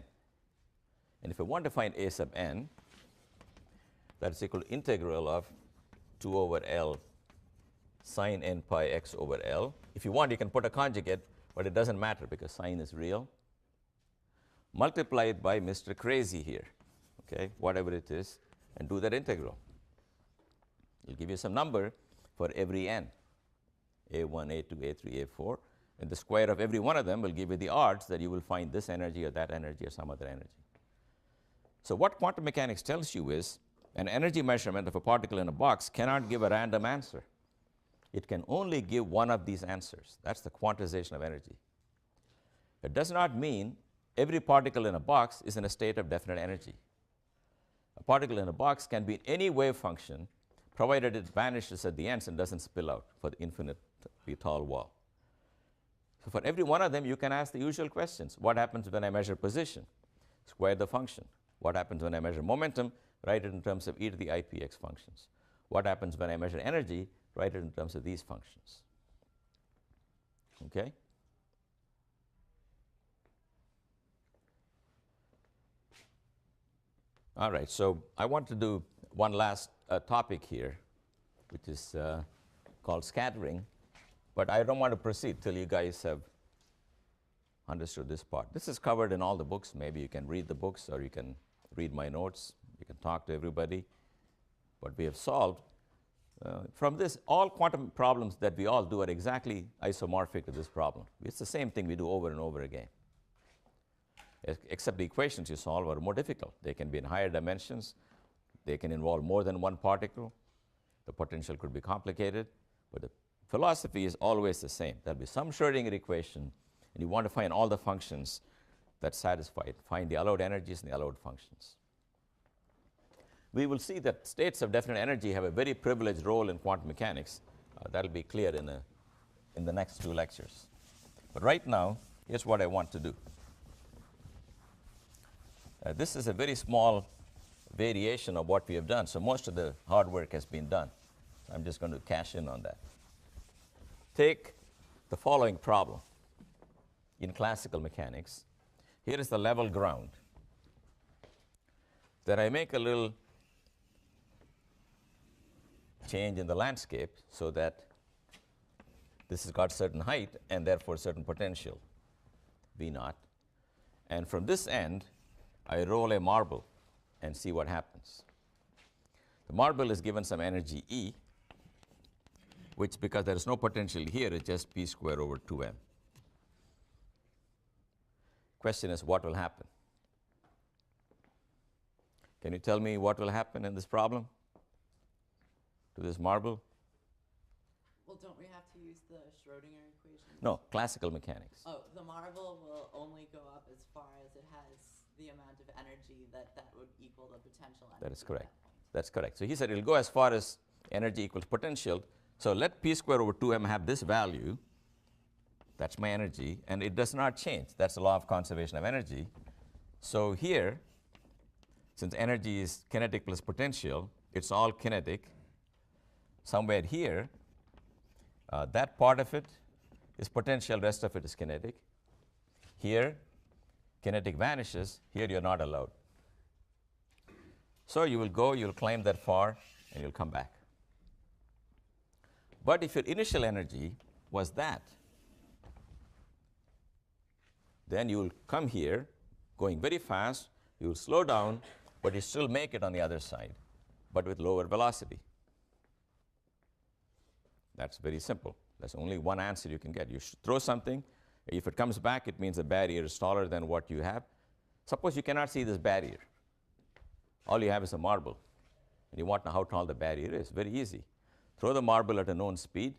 And if I want to find a sub n, that is equal to integral of 2 over L sine n pi x over L. If you want, you can put a conjugate, but it doesn't matter because sine is real. Multiply it by Mr. Crazy here, okay, whatever it is, and do that integral. It'll give you some number for every n, a1, a2, a3, a4, and the square of every one of them will give you the odds that you will find this energy or that energy or some other energy. So what quantum mechanics tells you is an energy measurement of a particle in a box cannot give a random answer. It can only give one of these answers. That's the quantization of energy. It does not mean every particle in a box is in a state of definite energy. A particle in a box can be in any wave function provided it vanishes at the ends and doesn't spill out for the infinitely tall wall. So for every one of them, you can ask the usual questions. What happens when I measure position? Square the function. What happens when I measure momentum? Write it in terms of e to the IPX functions. What happens when I measure energy? Write it in terms of these functions. Okay? All right, so I want to do one last topic here, which is called scattering. But I don't want to proceed till you guys have understood this part. This is covered in all the books. Maybe you can read the books or you can read my notes. You can talk to everybody. What we have solved from this, all quantum problems that we all do are exactly isomorphic to this problem. It's the same thing we do over and over again. Except the equations you solve are more difficult. They can be in higher dimensions. They can involve more than one particle. The potential could be complicated. But the philosophy is always the same. There'll be some Schrodinger equation, and you want to find all the functions that satisfy it. Find the allowed energies and the allowed functions. We will see that states of definite energy have a very privileged role in quantum mechanics. That'll be clear in the next two lectures. But right now, here's what I want to do. This is a very small variation of what we have done. So most of the hard work has been done. I'm just going to cash in on that. Take the following problem in classical mechanics. Here is the level ground. Then I make a little change in the landscape so that this has got certain height and therefore certain potential, V naught. And from this end, I roll a marble and see what happens. The marble is given some energy E, which, because there is no potential here, is just p squared over 2m. Question is, what will happen? Can you tell me what will happen in this problem to this marble? Well, don't we have to use the Schrodinger equation? No, classical mechanics. Oh, the marble will only go up as far as it has the amount of energy that would equal the potential energy. That is correct. At that point. That's correct. So he said it will go as far as energy equals potential. So let p squared over 2m have this value. That's my energy, and it does not change. That's the law of conservation of energy. So here, since energy is kinetic plus potential, it's all kinetic. Somewhere here, that part of it is potential, rest of it is kinetic. Here, kinetic vanishes. Here, you're not allowed. So you will go, you'll climb that far, and you'll come back. But if your initial energy was that, then you will come here, going very fast, you will slow down, but you still make it on the other side, but with lower velocity. That's very simple. That's only one answer you can get. You throw something. If it comes back, it means the barrier is taller than what you have. Suppose you cannot see this barrier. All you have is a marble, and you want to know how tall the barrier is. Very easy. Throw the marble at a known speed.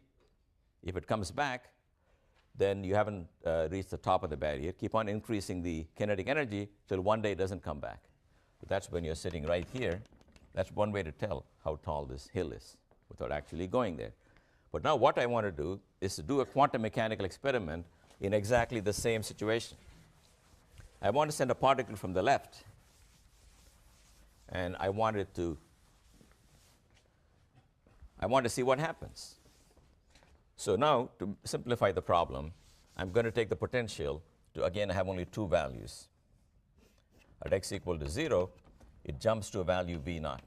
If it comes back, then you haven't reached the top of the barrier. Keep on increasing the kinetic energy till one day it doesn't come back. But that's when you're sitting right here. That's one way to tell how tall this hill is without actually going there. But now what I want to do is to do a quantum mechanical experiment in exactly the same situation. I want to send a particle from the left, and I want to see what happens. So now, to simplify the problem, I'm going to take the potential to, again, have only two values. At x equal to 0, it jumps to a value V naught.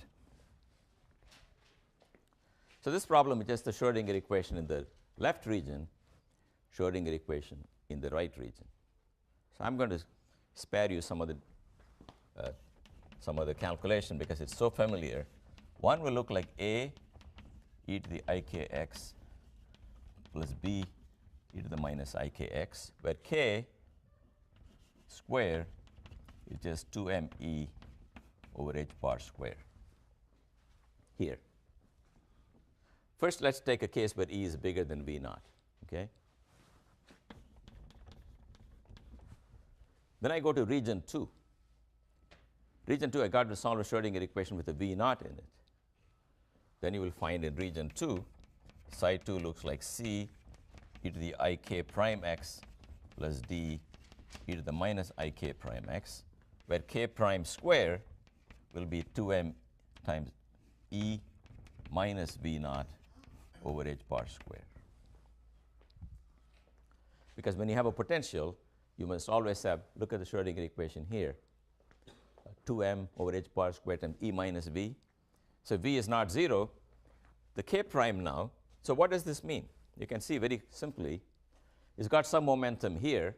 So this problem is just the Schrodinger equation in the left region, Schrodinger equation in the right region. So I'm going to spare you some of the calculation because it's so familiar. One will look like A e to the ikx plus b e to the minus ikx, where k square is just 2me over h bar square here. First, let's take a case where E is bigger than V naught, okay? Then I go to region 2. Region 2, I got to solve a Schrodinger equation with a V naught in it. Then you will find in region 2, psi 2 looks like C e to the ik prime x plus d e to the minus ik prime x, where k prime square will be 2m times E minus V naught over h bar square. Because when you have a potential, you must always have, look at the Schrodinger equation here, 2m over h bar square times E minus V. So V is not 0. The k prime now, so what does this mean? You can see very simply, it's got some momentum here.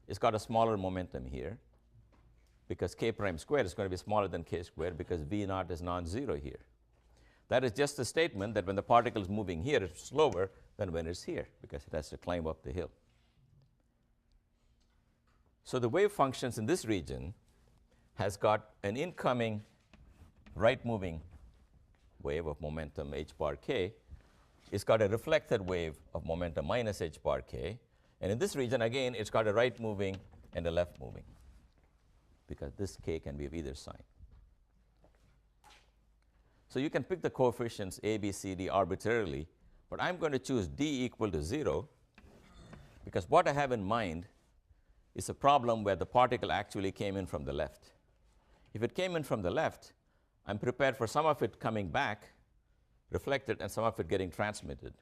It's got a smaller momentum here because k prime squared is going to be smaller than k squared because V naught is non-zero here. That is just a statement that when the particle is moving here, it's slower than when it's here because it has to climb up the hill. So the wave functions in this region has got an incoming right-moving wave of momentum h bar k. It's got a reflected wave of momentum minus h bar k. And in this region, again, it's got a right-moving and a left-moving because this k can be of either sign. So you can pick the coefficients a, b, c, d arbitrarily, but I'm going to choose d equal to 0 Because what I have in mind is a problem where the particle actually came in from the left. If it came in from the left, I'm prepared for some of it coming back, reflected, and some of it getting transmitted.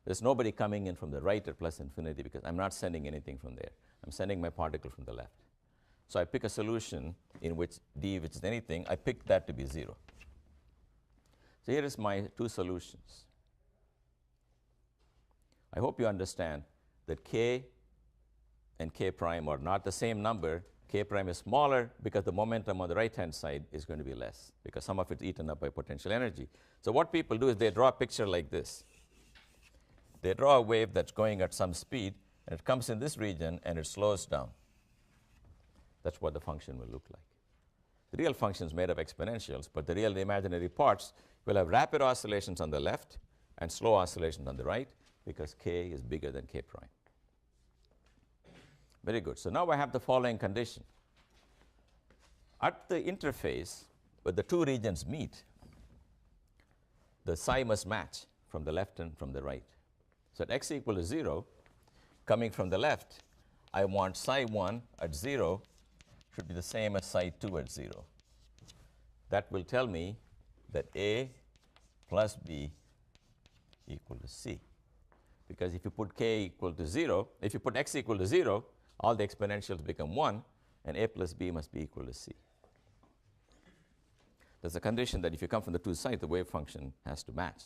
There's nobody coming in from the right at plus infinity because I'm not sending anything from there. I'm sending my particle from the left. So I pick a solution in which d, which is anything, I pick that to be 0. So here is my two solutions. I hope you understand that k and k prime are not the same number. K prime is smaller because the momentum on the right-hand side is going to be less because some of it's eaten up by potential energy. So what people do is they draw a picture like this. They draw a wave that's going at some speed, and it comes in this region, and it slows down. That's what the function will look like. The real function is made of exponentials, but the real imaginary parts will have rapid oscillations on the left and slow oscillations on the right because k is bigger than k prime. Very good. So now I have the following condition. At the interface where the two regions meet, the psi must match from the left and from the right. So at x equal to 0, coming from the left, I want psi 1 at 0 should be the same as psi 2 at 0. That will tell me that a plus b equal to c. Because if you put k equal to 0, if you put x equal to 0, all the exponentials become 1, and a plus b must be equal to c. There's a condition that if you come from the two sides, the wave function has to match.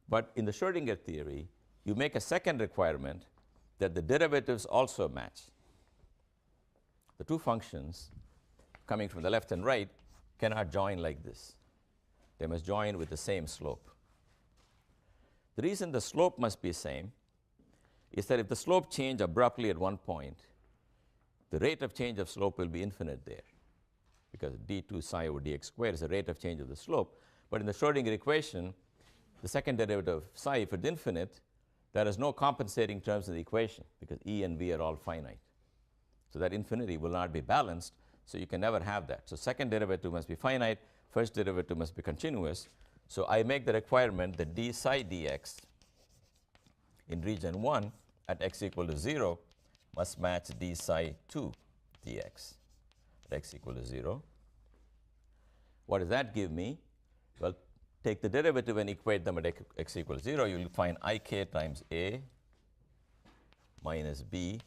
But in the Schrodinger theory, you make a second requirement that the derivatives also match. The two functions coming from the left and right cannot join like this. They must join with the same slope. The reason the slope must be same is that if the slope change abruptly at one point, the rate of change of slope will be infinite there because d2 psi over dx squared is the rate of change of the slope. But in the Schrodinger equation, the second derivative of psi, if it's infinite, there is no compensating terms in the equation because e and v are all finite. So that infinity will not be balanced, so you can never have that. So second derivative must be finite, first derivative must be continuous. So I make the requirement that d psi dx in region 1 at x equal to 0 must match d psi 2 dx at x equal to 0. What does that give me? Well, take the derivative and equate them at x equals 0. You will find ik times a minus b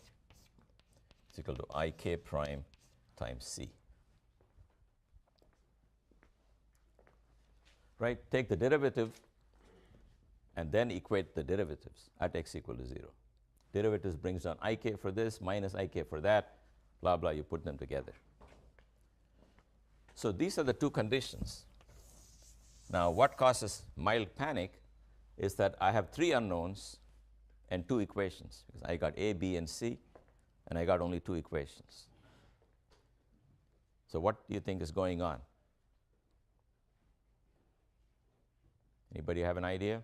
is equal to ik prime times c. Right? Take the derivative and then equate the derivatives at x equal to 0. Derivatives brings down ik for this, minus ik for that, blah, blah. You put them together. So these are the two conditions. Now, what causes mild panic is that I have three unknowns and two equations. Because I got a, b, and c, and I got only two equations. So what do you think is going on? Anybody have an idea?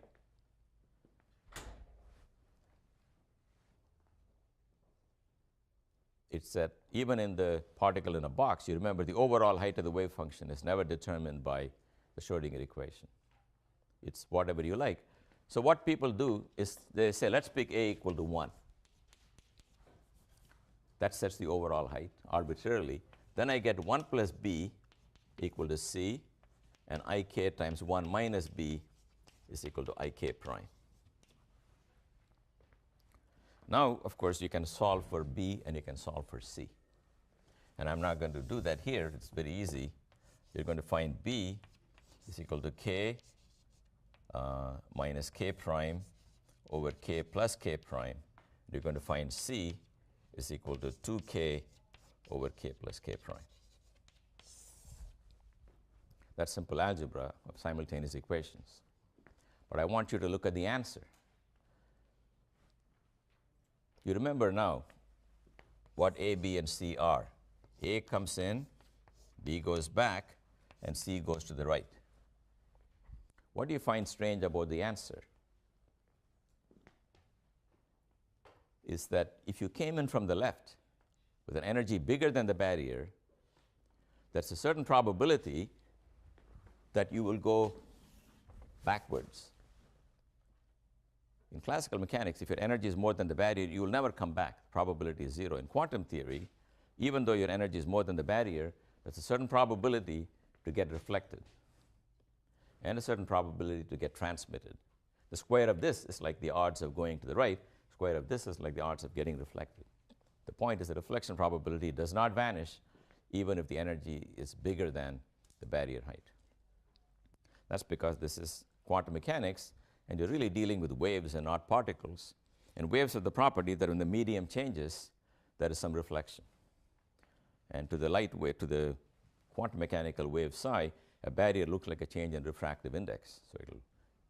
It's that even in the particle in a box, you remember the overall height of the wave function is never determined by the Schrodinger equation. It's whatever you like. So what people do is they say, let's pick a equal to 1. That sets the overall height arbitrarily. Then I get 1 plus b equal to c, and ik times 1 minus b is equal to ik prime. Now, of course, you can solve for b and you can solve for c. And I'm not going to do that here. It's very easy. You're going to find b is equal to k minus k prime over k plus k prime. You're going to find c is equal to 2k over k plus k prime. That's simple algebra of simultaneous equations. But I want you to look at the answer. You remember now what a, b, and c are. A comes in, b goes back, and c goes to the right. What do you find strange about the answer? Is that if you came in from the left with an energy bigger than the barrier, there's a certain probability that you will go backwards. in classical mechanics, if your energy is more than the barrier, you will never come back. Probability is 0. In quantum theory, even though your energy is more than the barrier, there's a certain probability to get reflected and a certain probability to get transmitted. The square of this is like the odds of going to the right. Square of this is like the odds of getting reflected. The point is the reflection probability does not vanish even if the energy is bigger than the barrier height. That's because this is quantum mechanics, and you're really dealing with waves and not particles. And waves have the property that when the medium changes, there is some reflection. And to the light wave, to the quantum mechanical wave psi, a barrier looks like a change in refractive index. So it'll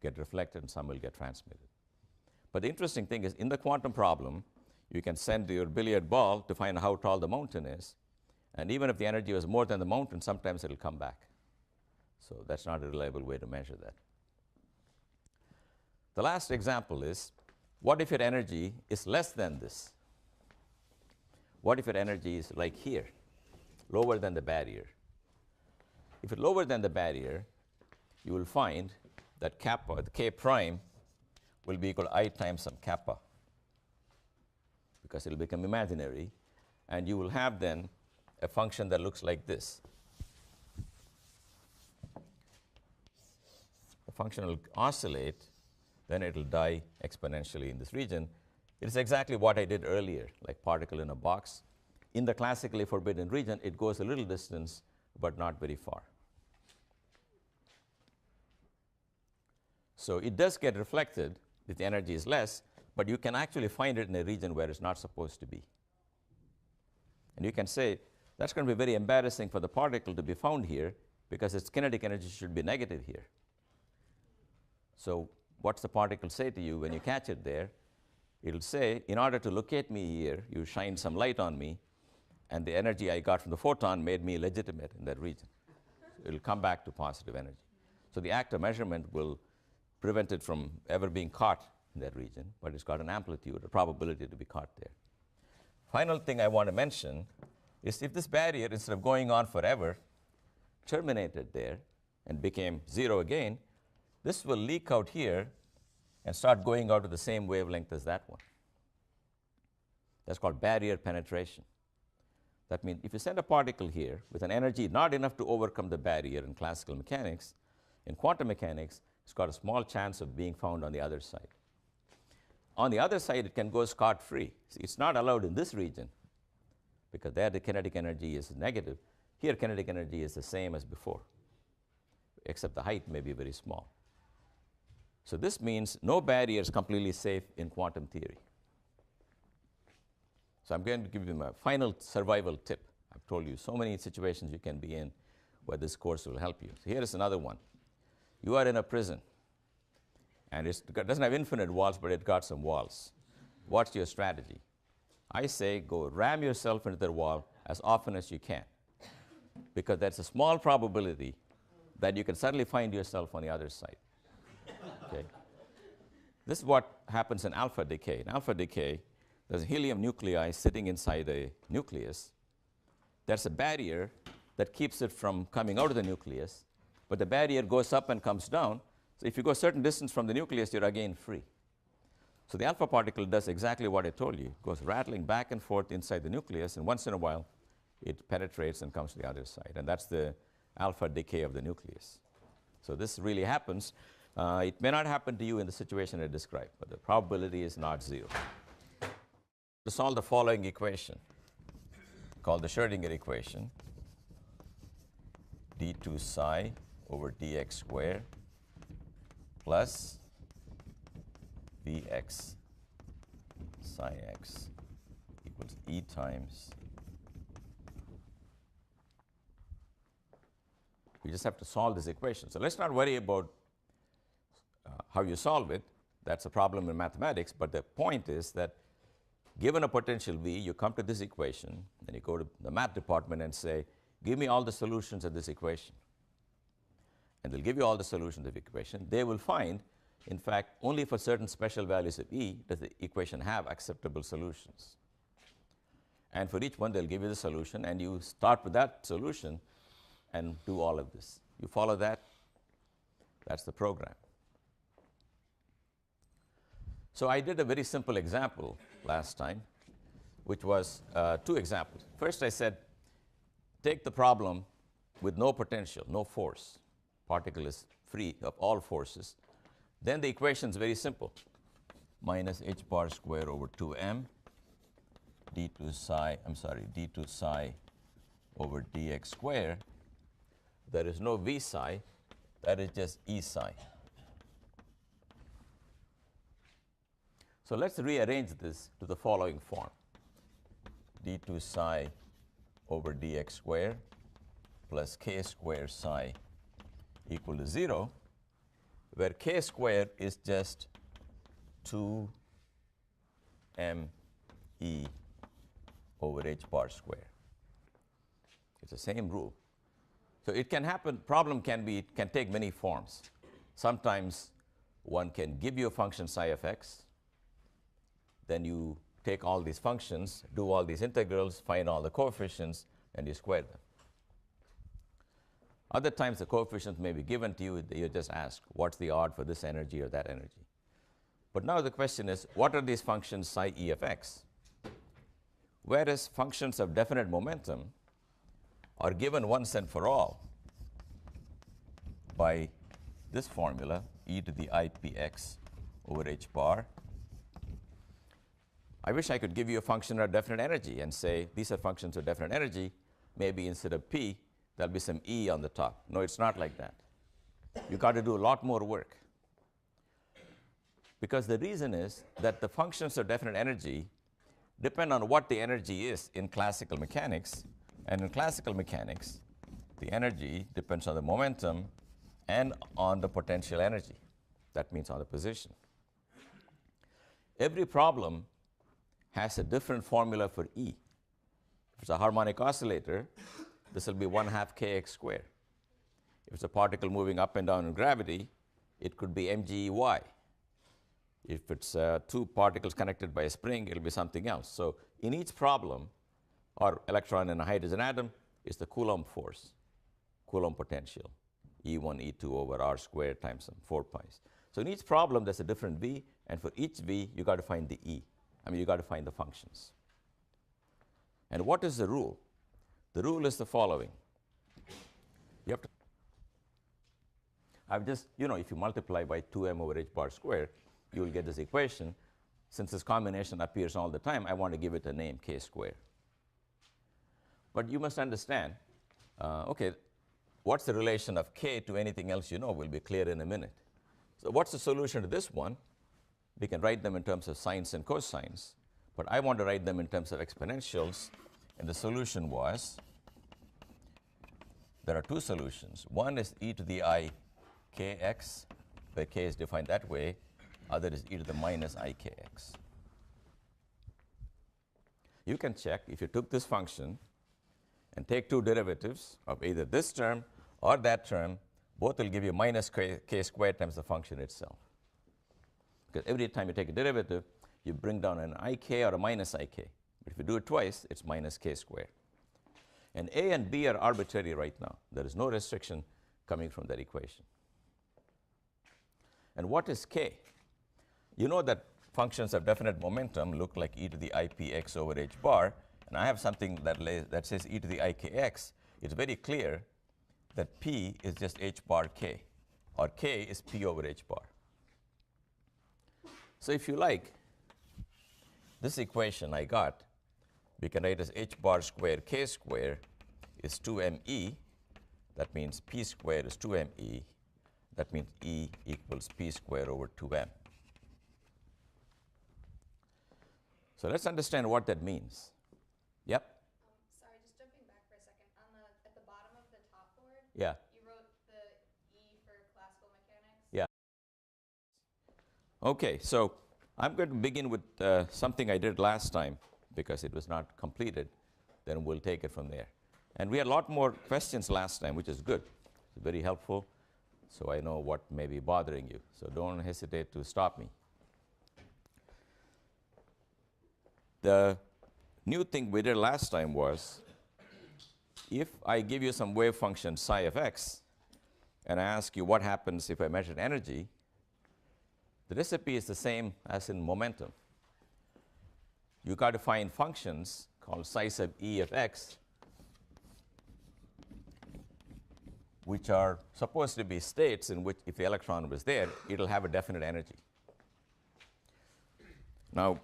get reflected and some will get transmitted. But the interesting thing is, in the quantum problem, you can send your billiard ball to find how tall the mountain is. And even if the energy was more than the mountain, sometimes it'll come back. So that's not a reliable way to measure that. The last example is, what if your energy is less than this? What if your energy is like here, lower than the barrier? If it's lower than the barrier, you will find that kappa, the k prime, will be equal to I times some kappa, because it will become imaginary, and you will have then a function that looks like this. The function will oscillate, then it will die exponentially in this region. It is exactly what I did earlier, like particle in a box. In the classically forbidden region, it goes a little distance, but not very far. So it does get reflected if the energy is less, but you can actually find it in a region where it's not supposed to be. And you can say, that's going to be very embarrassing for the particle to be found here, because its kinetic energy should be negative here. So what's the particle say to you when you catch it there? It'll say, in order to locate me here, you shine some light on me, and the energy I got from the photon made me legitimate in that region. So it'll come back to positive energy. So the act of measurement will prevent it from ever being caught in that region, but it's got an amplitude, a probability to be caught there. Final thing I want to mention is, if this barrier, instead of going on forever, terminated there and became 0 again, this will leak out here and start going out to the same wavelength as that one. That's called barrier penetration. That means if you send a particle here with an energy not enough to overcome the barrier in classical mechanics, in quantum mechanics, it's got a small chance of being found on the other side. On the other side, it can go scot-free. It's not allowed in this region, because there the kinetic energy is negative. Here, kinetic energy is the same as before, except the height may be very small. So this means no barrier is completely safe in quantum theory. So I'm going to give you my final survival tip. I've told you so many situations you can be in where this course will help you. So here is another one. You are in a prison, and it doesn't have infinite walls, but it got some walls. What's your strategy? I say go ram yourself into the wall as often as you can, because there's a small probability that you can suddenly find yourself on the other side. Okay? This is what happens in alpha decay. In alpha decay, there's a helium nuclei sitting inside a nucleus. There's a barrier that keeps it from coming out of the nucleus, but the barrier goes up and comes down. So if you go a certain distance from the nucleus, you're again free. So the alpha particle does exactly what I told you. It goes rattling back and forth inside the nucleus, and once in a while, it penetrates and comes to the other side. And that's the alpha decay of the nucleus. So this really happens. It may not happen to you in the situation I described, but the probability is not 0. To solve the following equation, called the Schrodinger equation, d2 psi over dx squared plus Vx psi x equals E times. We just have to solve this equation. So let's not worry about how you solve it. That's a problem in mathematics. But the point is that given a potential V, you come to this equation, and you go to the math department and say, give me all the solutions of this equation. And they'll give you all the solutions of the equation. They will find, in fact, only for certain special values of E does the equation have acceptable solutions. And for each one, they'll give you the solution, and you start with that solution and do all of this. You follow that? That's the program. So I did a very simple example last time, which was two examples. First I said, take the problem with no potential, no force. Particle is free of all forces. Then the equation is very simple. Minus h bar square over 2m d2 psi over dx square. There is no v psi, that is just e psi. So let's rearrange this to the following form. d2 psi over dx square plus k square psi equal to 0, where k square is just 2 m e over h bar square. It's the same rule. So it can happen, problem can take many forms. Sometimes one can give you a function psi of x, then you take all these functions, do all these integrals, find all the coefficients, and you square them. Other times the coefficients may be given to you, you just ask, what's the odd for this energy or that energy? But now the question is, what are these functions psi e of x? Whereas functions of definite momentum are given once and for all by this formula, e to the ipx over h bar. I wish I could give you a function of definite energy and say, these are functions of definite energy. Maybe instead of p, there'll be some e on the top. No, it's not like that. You've got to do a lot more work. Because the reason is that the functions of definite energy depend on what the energy is in classical mechanics. And in classical mechanics, the energy depends on the momentum and on the potential energy. That means on the position. Every problem has a different formula for E. If it's a harmonic oscillator, this will be 1/2 kx squared. If it's a particle moving up and down in gravity, it could be mgey. If it's two particles connected by a spring, it'll be something else. So in each problem, or electron in a hydrogen atom, is the Coulomb force, Coulomb potential, E1, E2 over r squared times some 4 pi's. So in each problem, there's a different V, and for each V, you got to find the E. You got to find the functions. And what is the rule? The rule is the following. You have to, I've just, if you multiply by 2m over h bar squared, you will get this equation. Since this combination appears all the time, I want to give it a name, k squared. But you must understand, okay, what's the relation of k to anything else you know will be clear in a minute. So what's the solution to this one? We can write them in terms of sines and cosines, but I want to write them in terms of exponentials, and the solution was, there are two solutions. One is e to the I kx, where k is defined that way. Other is e to the minus I kx. You can check, if you took this function and take two derivatives of either this term or that term, both will give you minus k squared times the function itself. Because every time you take a derivative, you bring down an ik or a minus ik. But if you do it twice, it's minus k squared. And a and b are arbitrary right now. There is no restriction coming from that equation. And what is k? You know that functions of definite momentum look like e to the ipx over h bar, and I have something that says e to the ikx. It's very clear that p is just h bar k, or k is p over h bar. So if you like, this equation I got, we can write as h bar square k square is 2me. That means p squared is 2me. That means E equals p squared over 2m. So let's understand what that means. Yep? Sorry, just jumping back for a second. At the bottom of the top board, Yeah. you wrote the E for classical mechanics. Yeah. Okay, so I'm going to begin with something I did last time because it was not completed. Then we'll take it from there. And we had a lot more questions last time, which is good. It's very helpful, so I know what may be bothering you. So don't hesitate to stop me. The new thing we did last time was, if I give you some wave function psi of x, and I ask you what happens if I measured energy, The recipe is the same as in momentum. You got to find functions called psi sub e of x, which are supposed to be states in which if the electron was there, it'll have a definite energy. Now,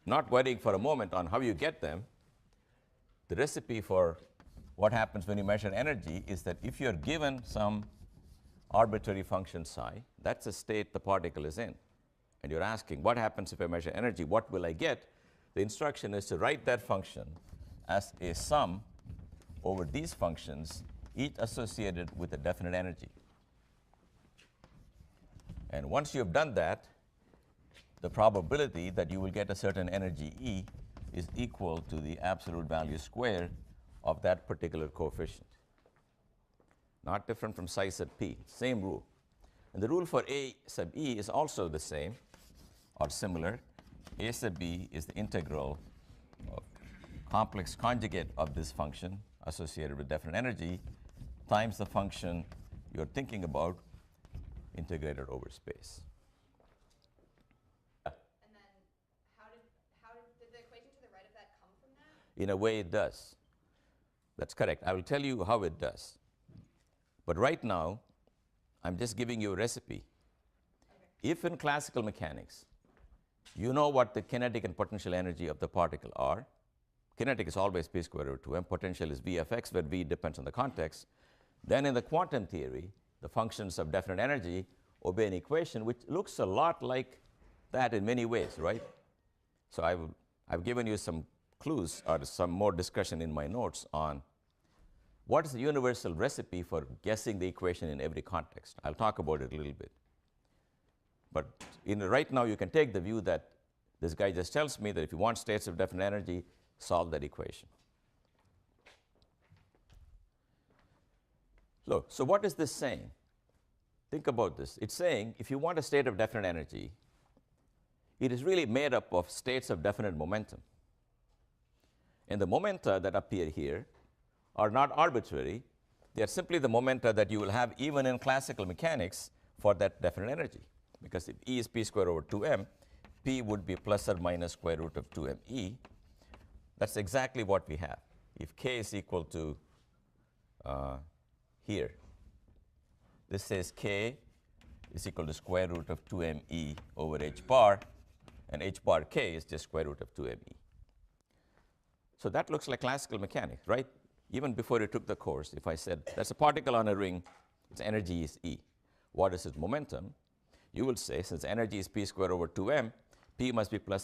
not worrying for a moment on how you get them, the recipe for what happens when you measure energy is that if you're given some arbitrary function psi, that's a state the particle is in, and you're asking, what happens if I measure energy? What will I get? The instruction is to write that function as a sum over these functions, each associated with a definite energy. And once you have done that, the probability that you will get a certain energy E is equal to the absolute value squared of that particular coefficient. Not different from psi sub p, same rule. And the rule for A sub E is also the same or similar. A sub B is the integral of complex conjugate of this function associated with definite energy times the function you're thinking about integrated over space. And then did the equation to the right of that come from that? In a way, it does. That's correct. I will tell you how it does. But right now, I'm just giving you a recipe. Okay. If in classical mechanics, you know what the kinetic and potential energy of the particle are, kinetic is always p squared over 2m, potential is v of x, where v depends on the context, then in the quantum theory, the functions of definite energy obey an equation which looks a lot like that in many ways, right? So I've given you some clues or some more discussion in my notes on what is the universal recipe for guessing the equation in every context. I'll talk about it a little bit. But right now, you can take the view that this guy just tells me that if you want states of definite energy, solve that equation. Look, so what is this saying? Think about this. It's saying if you want a state of definite energy, it is really made up of states of definite momentum. And the momenta that appear here are not arbitrary. They are simply the momenta that you will have even in classical mechanics for that definite energy. Because if E is p squared over 2m, p would be plus or minus square root of 2me. That's exactly what we have. If k is equal to here, this says k is equal to square root of 2me over h bar, and h bar k is just square root of 2me. So that looks like classical mechanics, right? Even before you took the course, if I said there's a particle on a ring, its energy is E. What is its momentum? You will say, since energy is p squared over 2m, p must be plus